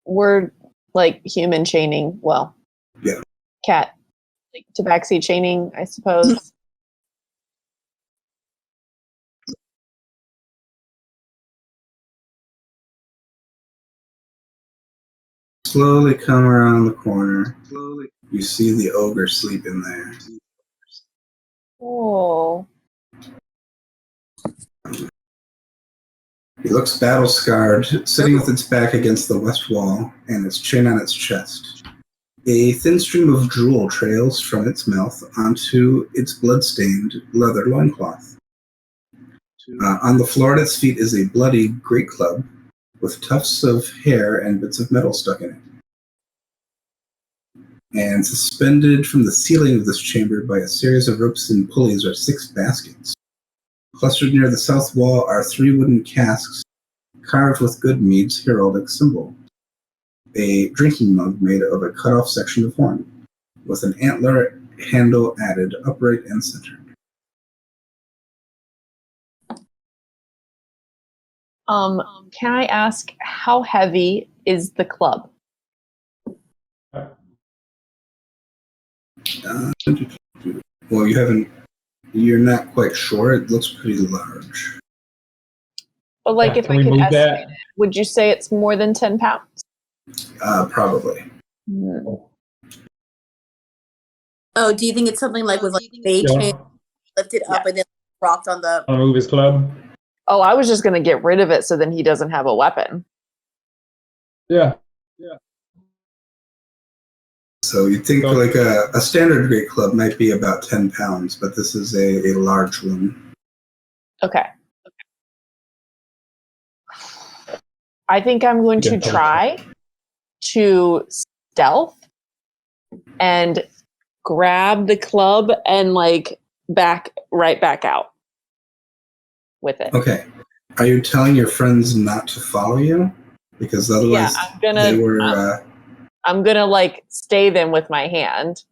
We're like human chaining. Well, Yeah. Cat tabaxi chaining, I suppose. Slowly come around the corner. You see the ogre sleeping there. Oh. He looks battle-scarred, sitting with its back against the west wall and its chin on its chest. A thin stream of drool trails from its mouth onto its blood-stained leather loincloth. On the floor at its feet is a bloody great club with tufts of hair and bits of metal stuck in it. And suspended from the ceiling of this chamber by a series of ropes and pulleys are 6 baskets. Clustered near the south wall are 3 wooden casks carved with Good Mead's heraldic symbol. A drinking mug made of a cut-off section of horn, with an antler handle added upright and centered. Can I ask how heavy is the club? Well, you're not quite sure. It looks pretty large. But like, Yeah, if can I we could move estimate that? it, would you say it's more than 10 pounds? Probably. Oh, do you think it's something like with like a You chain want lifted up and then rocked on the? to move his club? Oh, I was just going to get rid of it so then he doesn't have a weapon. Yeah. So you'd think like a standard great club might be about 10 pounds, but this is a large one. Okay. I think I'm going to try to stealth and grab the club and like right back out with it. Okay. Are you telling your friends not to follow you? Because otherwise they were... I'm gonna like stay them with my hand.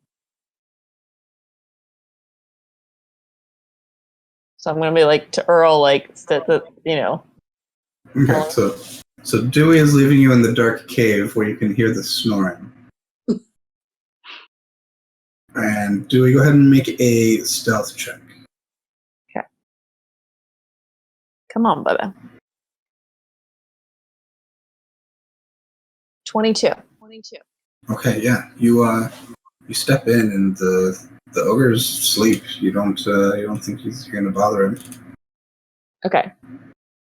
So I'm gonna be like to Earl, like, you know. Okay, so Dewey is leaving you in the dark cave where you can hear the snoring. And Dewey, go ahead and make a stealth check. Okay. Come on, brother. 22. Okay, yeah. You step in and the ogre's asleep. You don't think you're gonna bother him. Okay.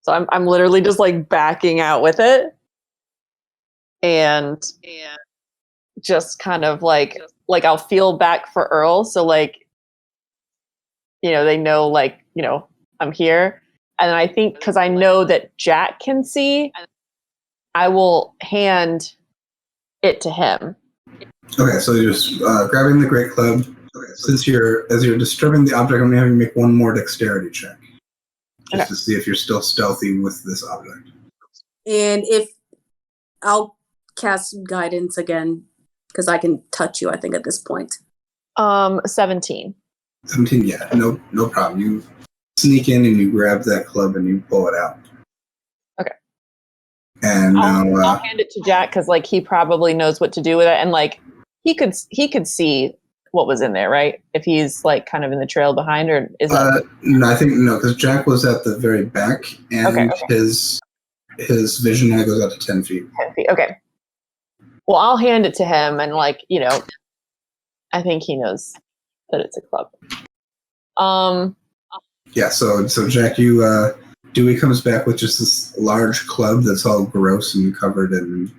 So I'm literally just like backing out with it. And just kind of like I'll feel back for Earl. So like, you know, they know like, you know, I'm here. And I think because I know that Jack can see, I will hand it to him. Okay, so you're just grabbing the great club. As you're disturbing the object, I'm gonna have you make one more dexterity check. Just to see if you're still stealthy with this object. And if I'll cast guidance again, because I can touch you, I think, at this point. 17. 17, yeah, no problem. sneak in and you grab that club and you pull it out. Okay. And I'll hand it to Jack because like he probably knows what to do with it, and like he could see what was in there, right? If he's like kind of in the trail behind, or is that? No, I think no, because Jack was at the very back, and Okay. his vision now goes out to 10 feet. 10 feet. Okay. Well, I'll hand it to him, and like I think he knows that it's a club. Yeah. So Jack, Dewey comes back with just this large club that's all gross and covered in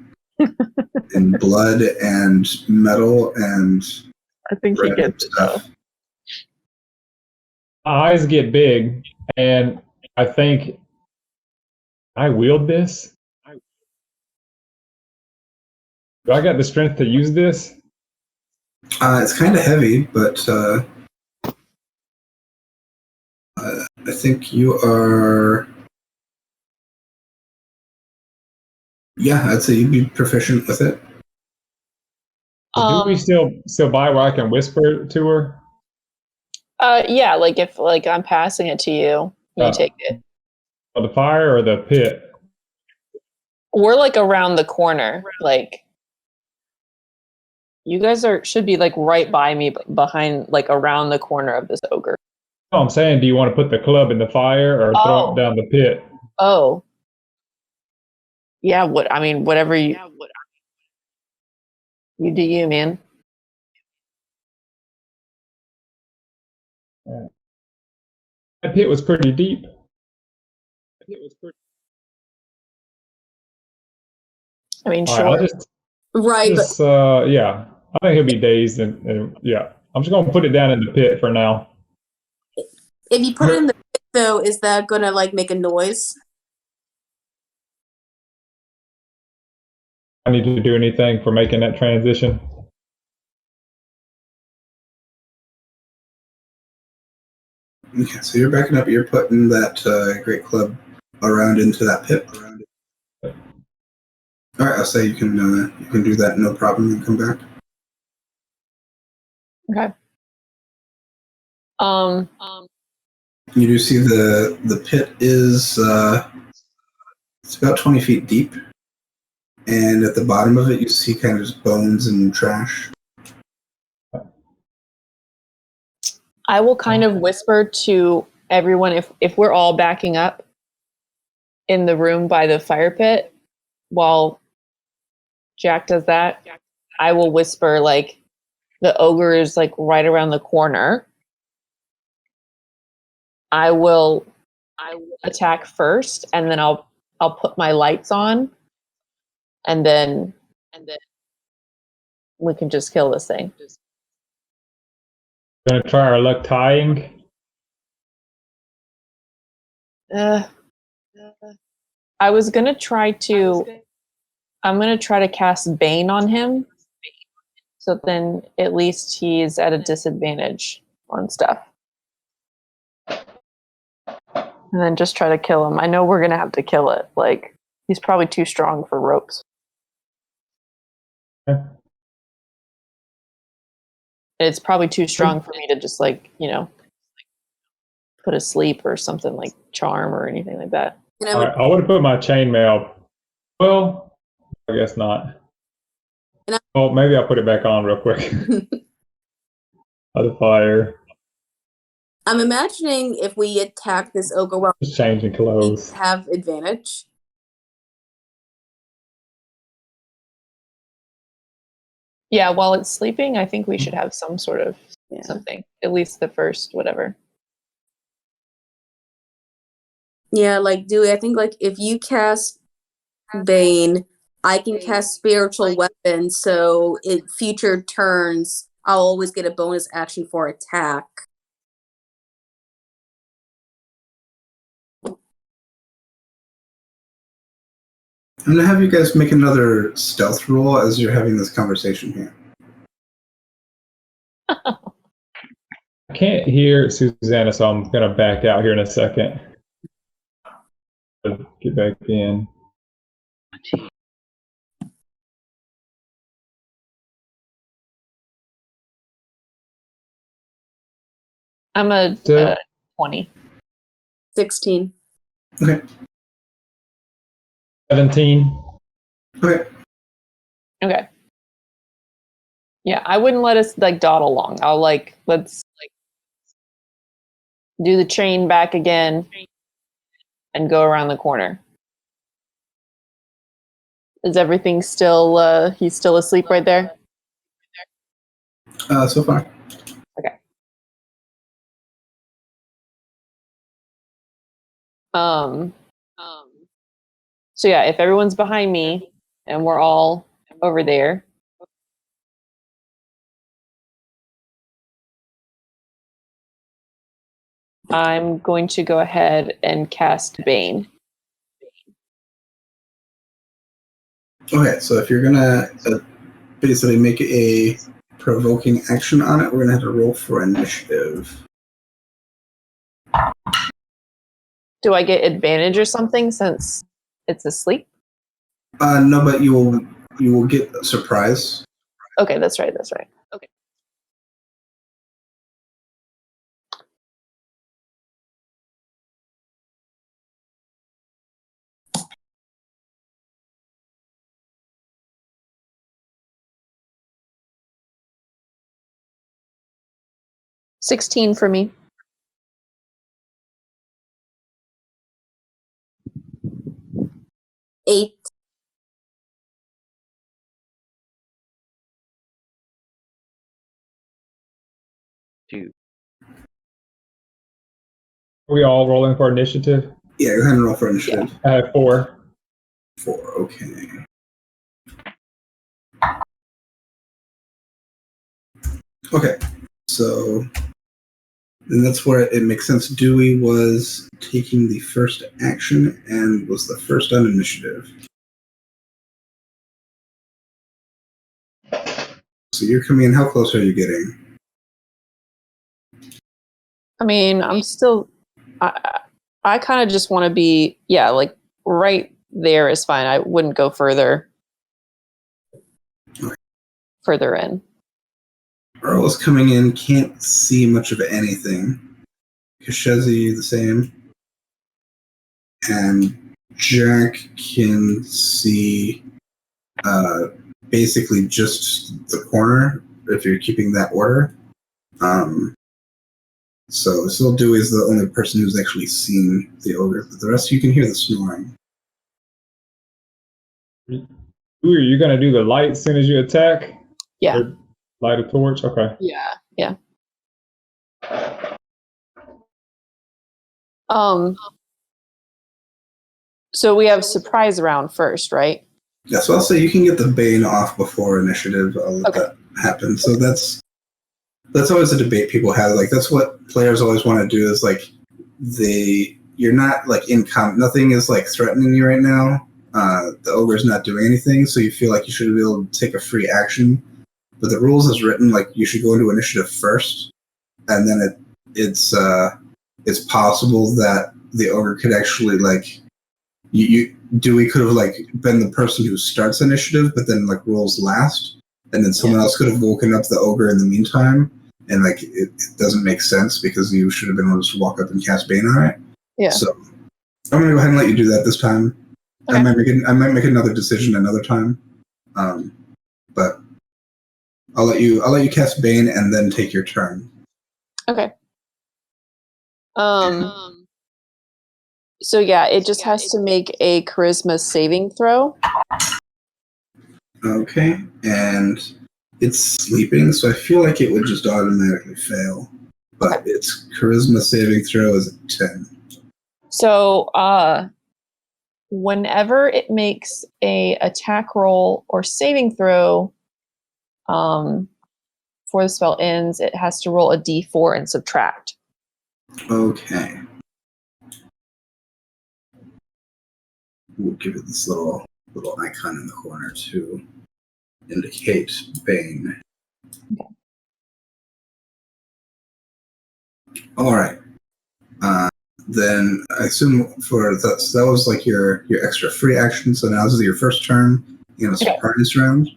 blood and metal and I think he gets it though. Eyes get big, and I think I wield this. Do I got the strength to use this? It's kind of heavy, but I think you are. Yeah, I'd say you'd be proficient with it. Do we still buy where I can whisper to her? Yeah, like if like I'm passing it to you, you take it. Or the fire or the pit? We're like around the corner. Like you guys should be like right by me, behind like around the corner of this ogre. No, I'm saying, do you want to put the club in the fire or throw it down the pit? Oh. Yeah, whatever you do you, man. That pit was pretty deep. I mean, All sure. right, yeah. I think he'll be dazed and yeah. I'm just gonna put it down in the pit for now. If you put it in the pit, though, is that gonna like make a noise? I need to do anything for making that transition. Okay, so you're backing up. You're putting that great club around into that pit. All right, I'll say you can do that, no problem, and come back. Okay. You do see the pit is it's about 20 feet deep, and at the bottom of it you see kind of just bones and trash. I will kind of whisper to everyone if we're all backing up in the room by the fire pit while Jack does that. I will whisper like the ogre is like right around the corner. I will attack first, and then I'll put my lights on, and then we can just kill this thing. Gonna try our luck tying. I was gonna try to. I'm gonna try to cast Bane on him, so then at least he's at a disadvantage on stuff. And then just try to kill him. I know we're gonna have to kill it. Like he's probably too strong for ropes. Okay. It's probably too strong for me to just like put asleep or something like charm or anything like that. All right, I would have put my chainmail. Well, I guess not. Well, maybe I'll put it back on real quick. Other fire. I'm imagining if we attack this ogre while Just changing clothes. we have advantage. Yeah, while it's sleeping, I think we should have some sort of something. At least the first, whatever. Yeah, like Dewey, I think like if you cast Bane, I can cast spiritual weapon, so in future turns I'll always get a bonus action for attack. I'm gonna have you guys make another stealth roll as you're having this conversation here. I can't hear Susanna, so I'm gonna back out here in a second. Get back in. I'm a 20. 16. Okay. 17. Okay. Okay. Yeah, I wouldn't let us like dawdle along. I'll let's do the chain back again and go around the corner. Is everything still he's still asleep right there? So far. Okay. So yeah, if everyone's behind me and we're all over there, I'm going to go ahead and cast Bane. Okay, so if you're gonna basically make a provoking action on it, we're gonna have to roll for initiative. Do I get advantage or something since it's asleep? No, but you will get a surprise. Okay, that's right. Okay. $16 for me. Eight. Two. Are we all rolling for initiative? Yeah, go ahead and roll for initiative. I have 4. 4, okay. Okay, so and that's where it makes sense. Dewey was taking the first action and was the first on initiative. So you're coming in. How close are you getting? I mean, I'm still. I kind of just want to be, like right there is fine. I wouldn't go further in. Earl is coming in, can't see much of anything. Kashezi, the same. And Jack can see basically just the corner, if you're keeping that order. So still Dewey is the only person who's actually seen the ogre, but the rest you can hear the snoring. Ooh, are you going to do the light as soon as you attack? Yeah. Or light a torch? Okay. Yeah. So we have surprise round first, right? Yeah, so I'll say you can get the Bane off before initiative. I'll let that happen. So that's always a debate people have. Like, that's what players always want to do is, like, you're not, like, nothing is, like, threatening you right now. The ogre's not doing anything, so you feel like you should be able to take a free action. But the rules is written, like, you should go into initiative first, and then it's possible that the ogre could actually, like, Dewey could have, like, been the person who starts initiative, but then, like, rolls last, and then someone else could have woken up the ogre in the meantime, and, like, it doesn't make sense because you should have been able to just walk up and cast Bane on it. Yeah. So I'm gonna go ahead and let you do that this time. Okay. I might make another decision another time, but I'll let you cast Bane and then take your turn. Okay. So yeah, it just has to make a charisma saving throw. Okay, and it's sleeping, so I feel like it would just automatically fail. But its charisma saving throw is a 10. So whenever it makes a attack roll or saving throw, before the spell ends, it has to roll a d4 and subtract. Okay. We'll give it this little icon in the corner to indicate Bane. Okay. All right. Then I assume for that, so that was like your extra free action. So now this is your first turn in a surprise round.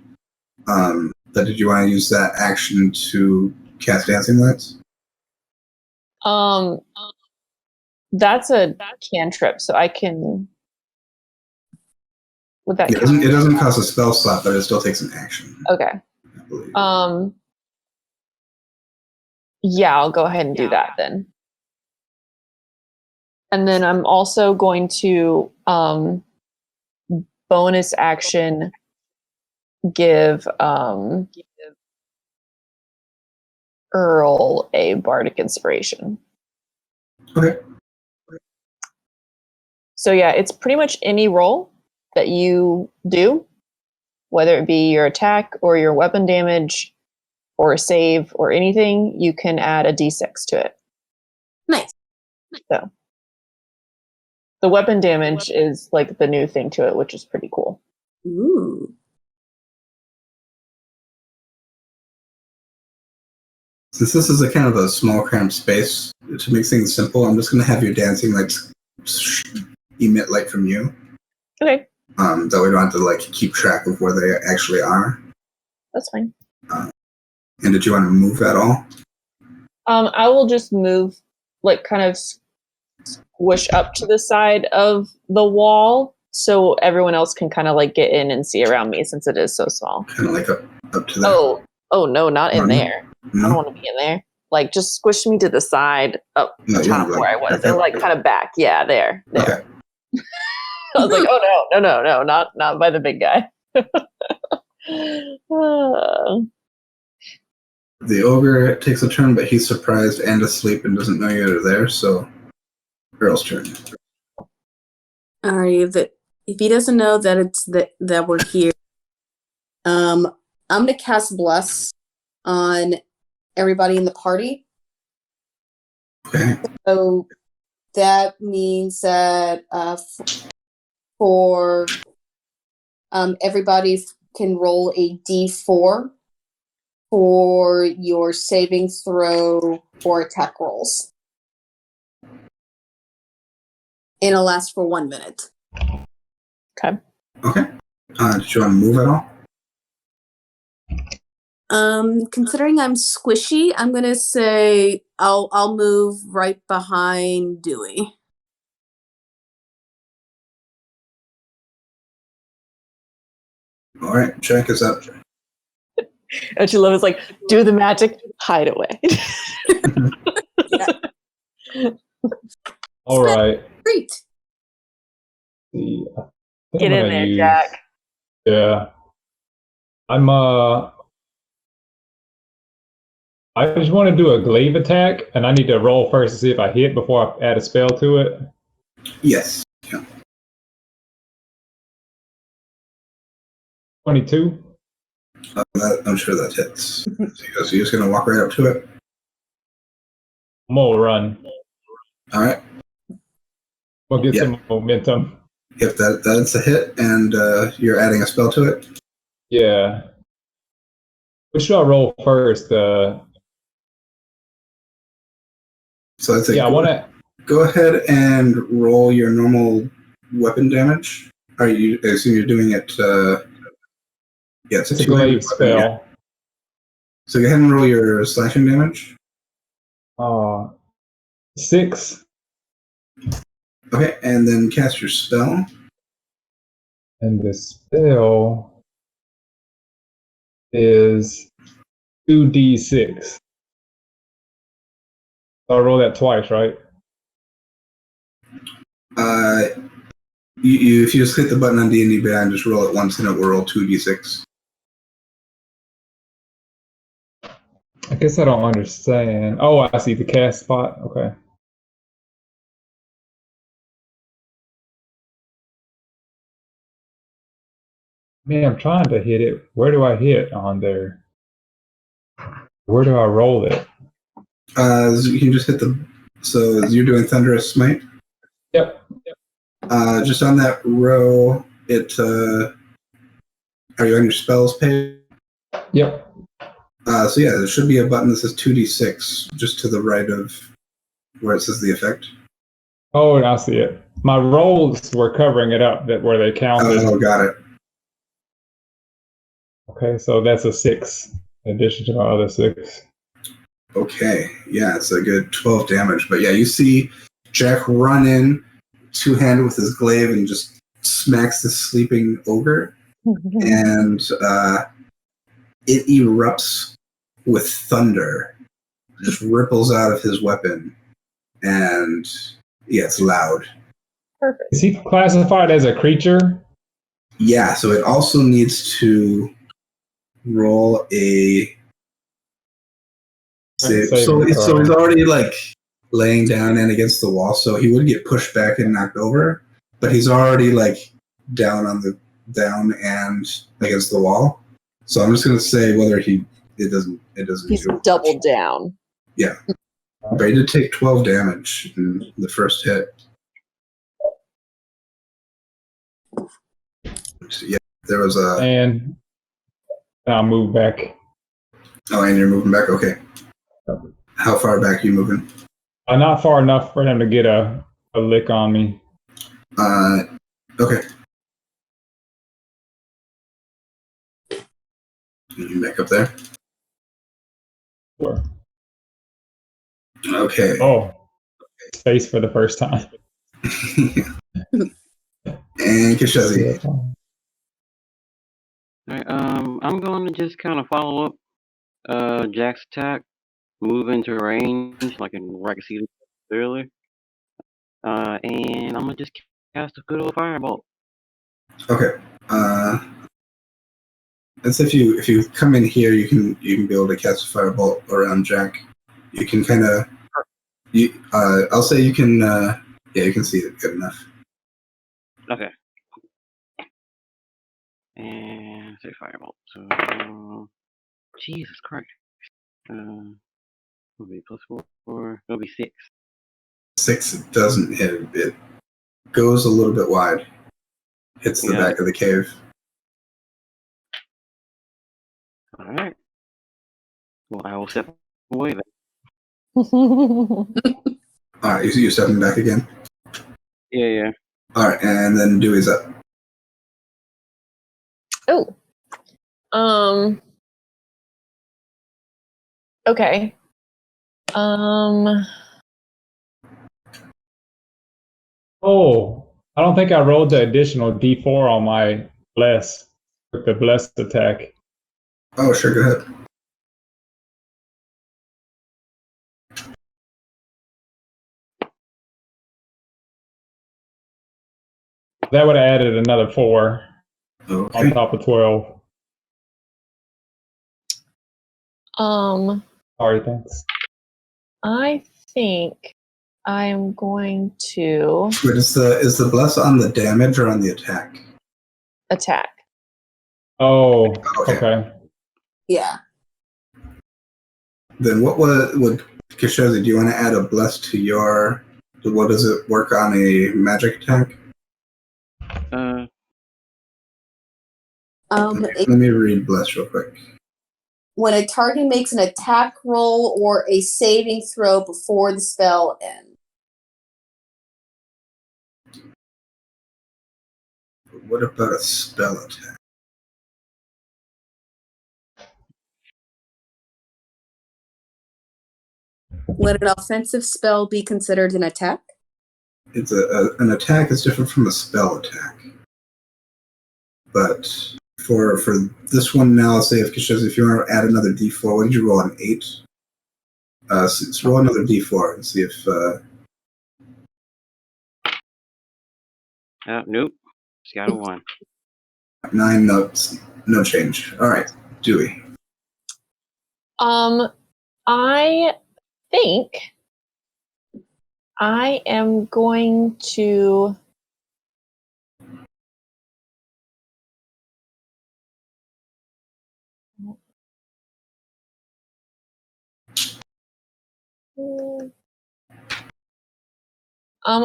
But did you want to use that action to cast Dancing Lights? That's a cantrip, so I can. Would that It doesn't cost a spell slot, but it still takes an action. Okay. I believe. Yeah, I'll go ahead and do that then. And then I'm also going to bonus action give Earl a bardic inspiration. Okay. So yeah, it's pretty much any roll that you do, whether it be your attack or your weapon damage or a save or anything, you can add a d6 to it. Nice. So the weapon damage is like the new thing to it, which is pretty cool. Ooh. Since this is a kind of a small cramped space, to make things simple, I'm just going to have your dancing lights emit light from you. Okay. That we don't have to like keep track of where they actually are. That's fine. And did you want to move at all? I will just move, like, kind of squish up to the side of the wall so everyone else can kind of like get in and see around me since it is so small. Kind of like up to there. Oh no, not in there. No? I don't want to be in there. Like, just squish me to the side up No, top like, where I was, okay. and like kind of back. Yeah, there. Okay. I was like, oh no, not by the big guy. The ogre takes a turn, but he's surprised and asleep and doesn't know you're there, so Earl's turn. Alright, if he doesn't know that it's that we're here, I'm gonna cast Bless on everybody in the party. Okay. So that means that for everybody can roll a d4 for your saving throw or attack rolls. And it'll last for 1 minute. Okay. Okay. Did you want to move at all? Considering I'm squishy, I'm gonna say I'll move right behind Dewey. All right. Check is up. And she loves like, do the magic, hide away. All right. Great. See, I think Get I'm in gonna there, use- Jack. Yeah. I just want to do a glaive attack, and I need to roll first to see if I hit before I add a spell to it. Yes. Yeah. 22. I'm sure that hits. So you're just going to walk right up to it? I'm gonna run. All right. We'll get Yeah. some momentum. If that's a hit, and you're adding a spell to it? Yeah. What should I roll first? So I'd say Yeah, I want to. go ahead and roll your normal weapon damage. I assume you're doing it. It's It's a glaive spell. Yeah. So go ahead and roll your slashing damage. 6. Okay, and then cast your spell. And the spell is 2d6. So I roll that twice, right? If you just hit the button on D&D Beyond, just roll it once, and it will roll 2d6. I guess I don't understand. Oh, I see the cast spot. Okay. Man, I'm trying to hit it. Where do I hit on there? Where do I roll it? You can just hit so you're doing Thunderous Smite? Yep. Just on that row, are you on your spells page? Yep. So yeah, there should be a button that says 2d6 just to the right of where it says the effect. Oh, I see it. My rolls were covering it up where they counted. Oh, got it. Okay, so that's a 6 in addition to my other 6. Okay, yeah, it's a good 12 damage. But yeah, you see Jack run in, two-handed with his glaive, and just smacks the sleeping ogre, and it erupts with thunder, just ripples out of his weapon, and yeah, it's loud. Perfect. Is he classified as a creature? Yeah, so it also needs to roll a save. So he's already like laying down and against the wall, so he would get pushed back and knocked over, but he's already like down and against the wall. So I'm just gonna say whether it doesn't He's do doubled much. down. Yeah. But he did take 12 damage in the first hit. So, yeah, there was a. And I'll move back. Oh, and you're moving back? Okay. How far back are you moving? Not far enough for him to get a lick on me. Okay. You back up there? Sure. Okay. Oh, space for the first time. And Kishazi. Alright, I'm going to just kind of follow up Jack's attack, move into range, like where I can see him clearly. And I'm gonna just cast a good old firebolt. Okay. That's if you come in here, you can be able to cast a firebolt around Jack. You can kind of. I'll say you can. Yeah, you can see it good enough. Okay. And say firebolt. So, Jesus Christ. It'll be +4. It'll be 6. 6 doesn't hit. It goes a little bit wide. Hits the back of the cave. All right. Well, I will step away then. All right, you're stepping back again. Yeah. All right, and then Dewey's up. Oh. Okay. Oh, I don't think I rolled the additional D4 on my bless with the blessed attack. Oh, sure, go ahead. That would have added another 4 Okay. on top of 12. Sorry, thanks. I think I'm going to Wait, is the bless on the damage or on the attack? attack. Oh, okay. Yeah. Then what would Kishozi, do you want to add a bless to your? What does it work on a magic attack? Let me read bless real quick. When a target makes an attack roll or a saving throw before the spell ends. What about a spell attack? Would an offensive spell be considered an attack? It's an attack is different from a spell attack. But for this one now, let's say if Kishozi, if you want to add another D4, what did you roll, an 8? So roll another D4 and see if. Nope. Just got a 1. 9 notes, no change. All right, Dewey. I think I am going to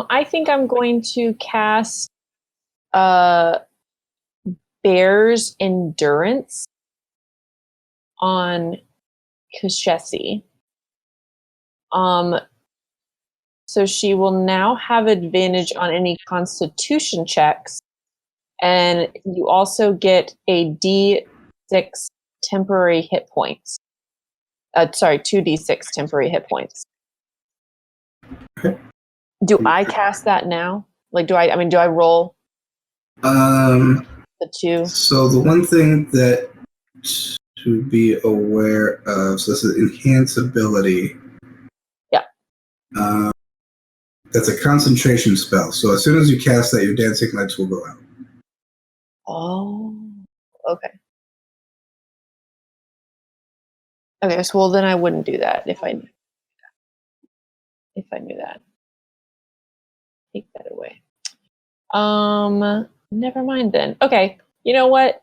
I think I'm going to cast Bear's Endurance on Kashesi. So she will now have advantage on any Constitution checks, and you also get a D6 temporary hit points. 2d6 temporary hit points. Okay. Do I cast that now? Like, do I roll Um, the 2? so the one thing that to be aware of, so this is enhance ability. Yeah. That's a concentration spell. So as soon as you cast that, your dancing lights will go out. Oh, okay. Okay, so well then I wouldn't do that if I knew that. Take that away. Never mind then. Okay, you know what?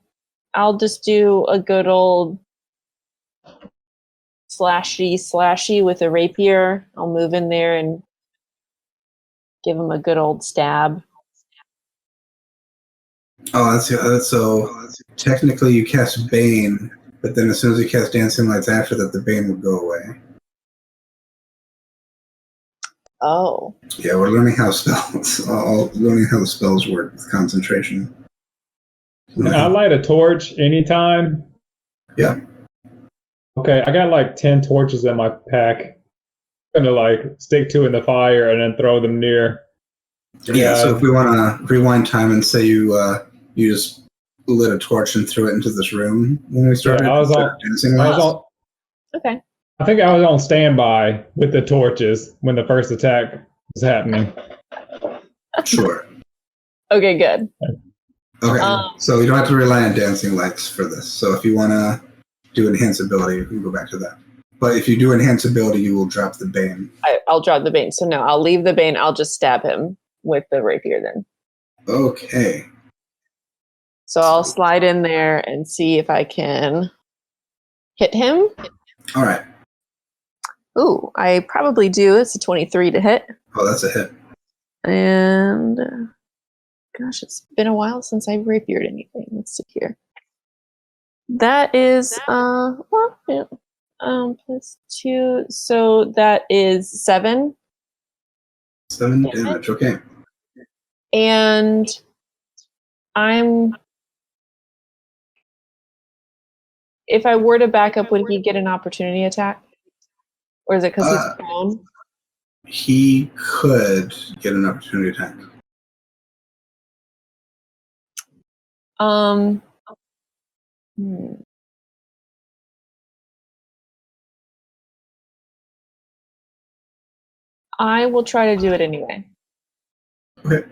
I'll just do a good old slashy with a rapier. I'll move in there and give him a good old stab. Oh, that's so. Technically, you cast Bane, but then as soon as you cast Dancing Lights after that, the Bane will go away. Oh. Yeah, we're learning how learning how the spells work with concentration. Can I light a torch anytime? Yeah. Okay, I got like 10 torches in my pack. I'm gonna like stick 2 in the fire and then throw them near. Yeah. So if we want to rewind time and say you just lit a torch and threw it into this room when we started, Dancing Lights. Okay. I think I was on standby with the torches when the first attack was happening. Sure. Okay, good. Okay, so you don't have to rely on Dancing Lights for this. So if you want to do Enhance Ability, you can go back to that. But if you do Enhance Ability, you will drop the Bane. I'll drop the Bane. So no, I'll leave the Bane. I'll just stab him with the rapier then. Okay. So I'll slide in there and see if I can hit him. All right. Ooh, I probably do. It's a 23 to hit. Oh, that's a hit. And gosh, it's been a while since I've rapiered anything. Let's see here. That is plus 2, so that is 7. 7 damage. Okay. And if I were to back up, would he get an opportunity attack? Or is it because he's prone? He could get an opportunity attack. I will try to do it anyway. Okay.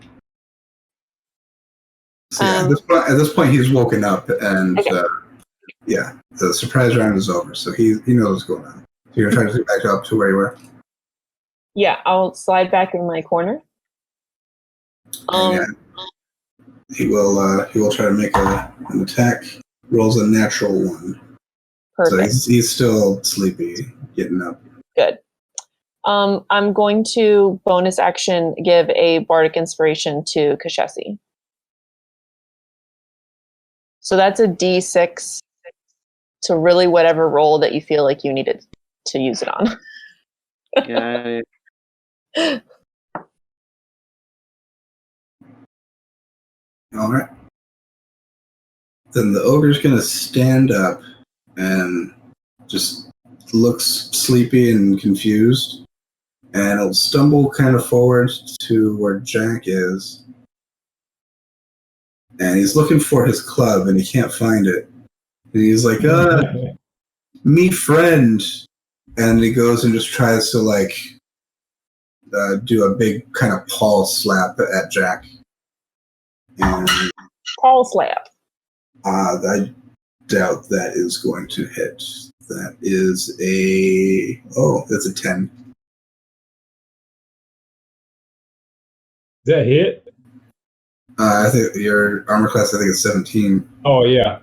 So yeah, at this point, he's woken up, and okay. Yeah, the surprise round is over, so he knows what's going on. So you're trying to get back up to where you were. Yeah, I'll slide back in my corner. Yeah, he will try to make an attack. Rolls a natural 1. Perfect. So he's still sleepy, getting up. Good. I'm going to bonus action give a bardic inspiration to Kashesi. So that's a D6 to really whatever roll that you feel like you needed to use it on. Got it. All right. Then the ogre's gonna stand up and just looks sleepy and confused, and he'll stumble kind of forward to where Jack is, and he's looking for his club and he can't find it. And he's like, me friend. And he goes and just tries to like do a big kind of paw slap at Jack. And Paw slap. I doubt that is going to hit. That is that's a 10. Is that hit? I think your armor class, I think, is 17. Oh, yeah.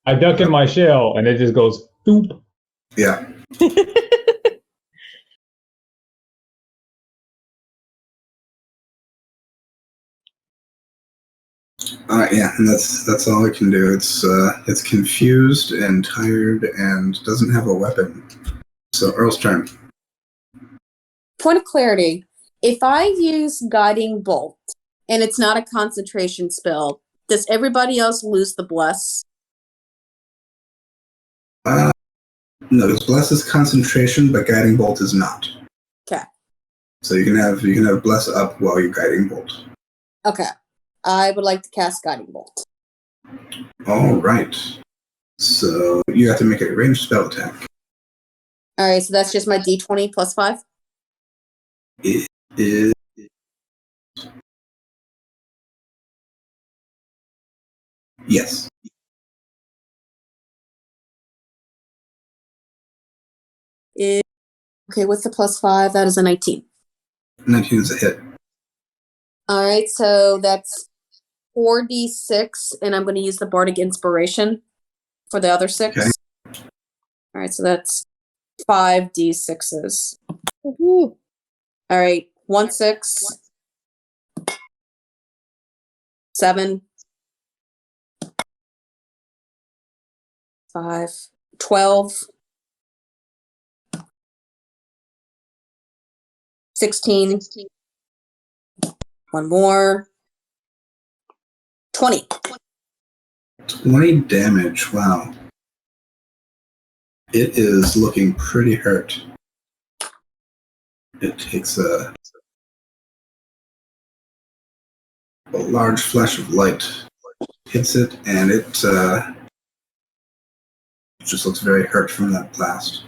I duck in my shell, and it just goes, boop. Yeah. Yeah, and that's all it can do. It's confused and tired and doesn't have a weapon. So Earl's turn. Point of clarity. If I use Guiding Bolt and it's not a concentration spell, does everybody else lose the bless? No, because Bless is concentration, but Guiding Bolt is not. Okay. So you can have bless up while you guiding bolt. Okay. I would like to cast Guiding Bolt. All right. So you have to make a ranged spell attack. All right, so that's just my D20 plus 5. It is. Yes. Okay, what's the plus 5? That is a 19. 19 is a hit. All right, so that's 4d6, and I'm going to use the Bardic Inspiration for the other 6. Okay. All right, so that's 5d6s. Woohoo. All right, 1 6, 7, 5, 12, 16, one more, 20. 20 damage. Wow. It is looking pretty hurt. It takes a large flash of light, hits it, and it just looks very hurt from that blast.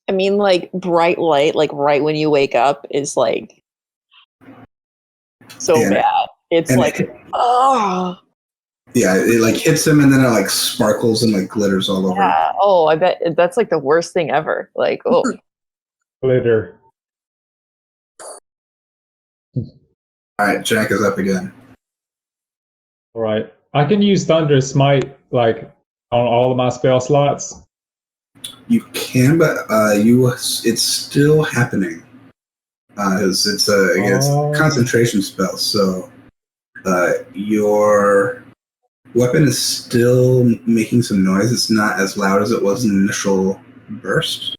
I mean, like, bright light, like, right when you wake up is, like, so And- bad. It's and like, it- oh. Yeah, it like hits him, and then it like sparkles and like glitters all over. Yeah. Oh, I bet that's, like, the worst thing ever. Like, oh. Glitter. All right, Jack is up again. All right. I can use Thunder Smite like on all of my spell slots. You can, but it's still happening. It's again, it's a concentration spell, so your weapon is still making some noise. It's not as loud as it was in the initial burst.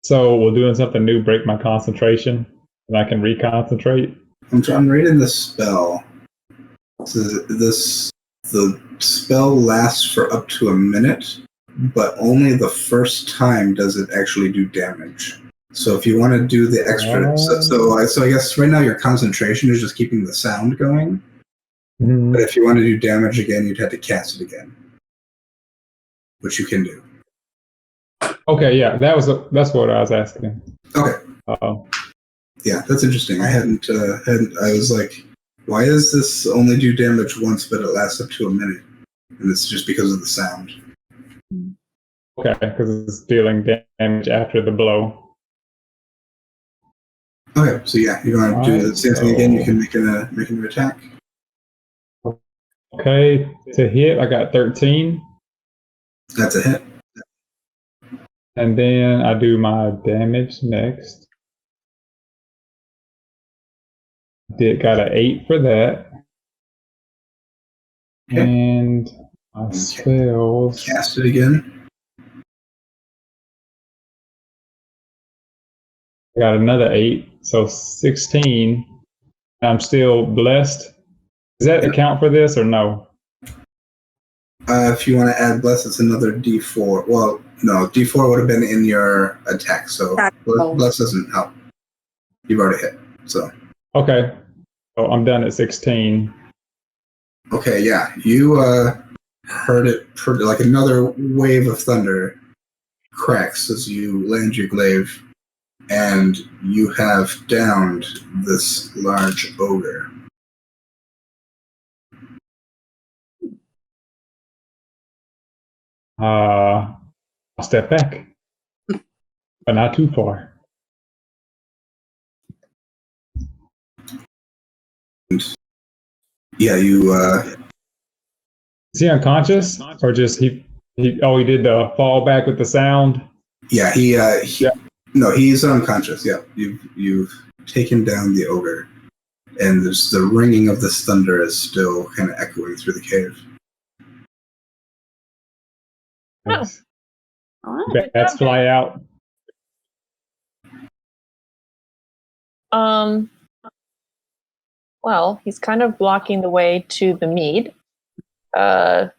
So we're doing something new, break my concentration, and I can reconcentrate. I'm reading the spell. So the spell lasts for up to a minute, but only the first time does it actually do damage. So if you want to do the extra, so I guess right now your concentration is just keeping the sound going. Mhm. But if you want to do damage again, you'd have to cast it again, which you can do. Okay, yeah, that's what I was asking. Okay. Yeah, that's interesting. I hadn't. I was like, why does this only do damage once, but it lasts up to a minute? And it's just because of the sound. Okay, because it's dealing damage after the blow. Okay, so yeah, you want to do the same thing again? You can make an attack. Okay, to hit, I got 13. That's a hit. And then I do my damage next. Got an 8 for that. Okay. And my spells. Cast it again. I got another 8, so 16. I'm still blessed. Does that account for this or no? If you want to add bless, it's another D4. Well, no, D4 would have been in your attack, so bless doesn't help. You've already hit, so. Okay, so I'm done at 16. Okay, yeah, you heard it like another wave of thunder cracks as you land your glaive, and you have downed this large ogre. I'll step back, but not too far. Yeah, you. Is he unconscious, or just he? Oh, he did the fall back with the sound. Yeah, No, he's unconscious. Yeah, you've taken down the ogre, and there's the ringing of this thunder is still kind of echoing through the cave. Nice. All right. Bats fly out. Well, he's kind of blocking the way to the mead. But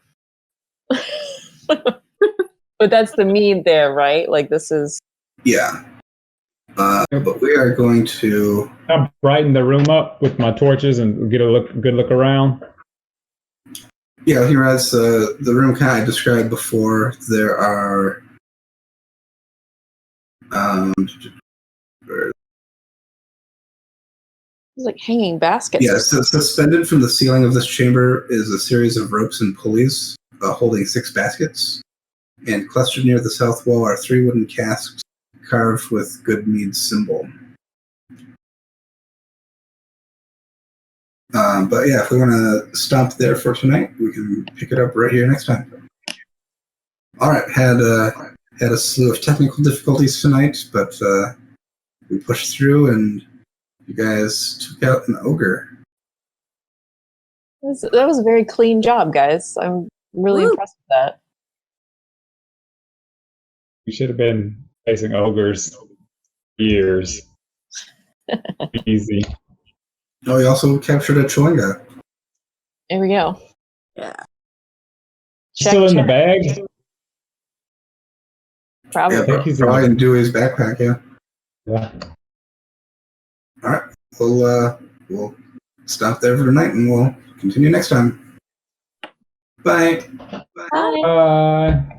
that's the mead there, right? Like this is... Yeah. But we are going to... I'll brighten the room up with my torches and get a good look around. Yeah, here as the room kind of described before, there are... It's like hanging baskets. Yeah, so suspended from the ceiling of this chamber is a series of ropes and pulleys holding 6 baskets. And clustered near the south wall are 3 wooden casks carved with Good Mead's symbol. But yeah, if we want to stop there for tonight, we can pick it up right here next time. All right, had a slew of technical difficulties tonight, but we pushed through and you guys took out an ogre. That was a very clean job, guys. I'm really impressed with that. We should have been facing ogres years. Easy. Oh, we also captured a Chewinga. There we go. Yeah. Still in the bag? Probably. Yeah, probably in Dewey's backpack, yeah. Yeah. All right, we'll stop there for tonight, and we'll continue next time. Bye. Bye. Bye.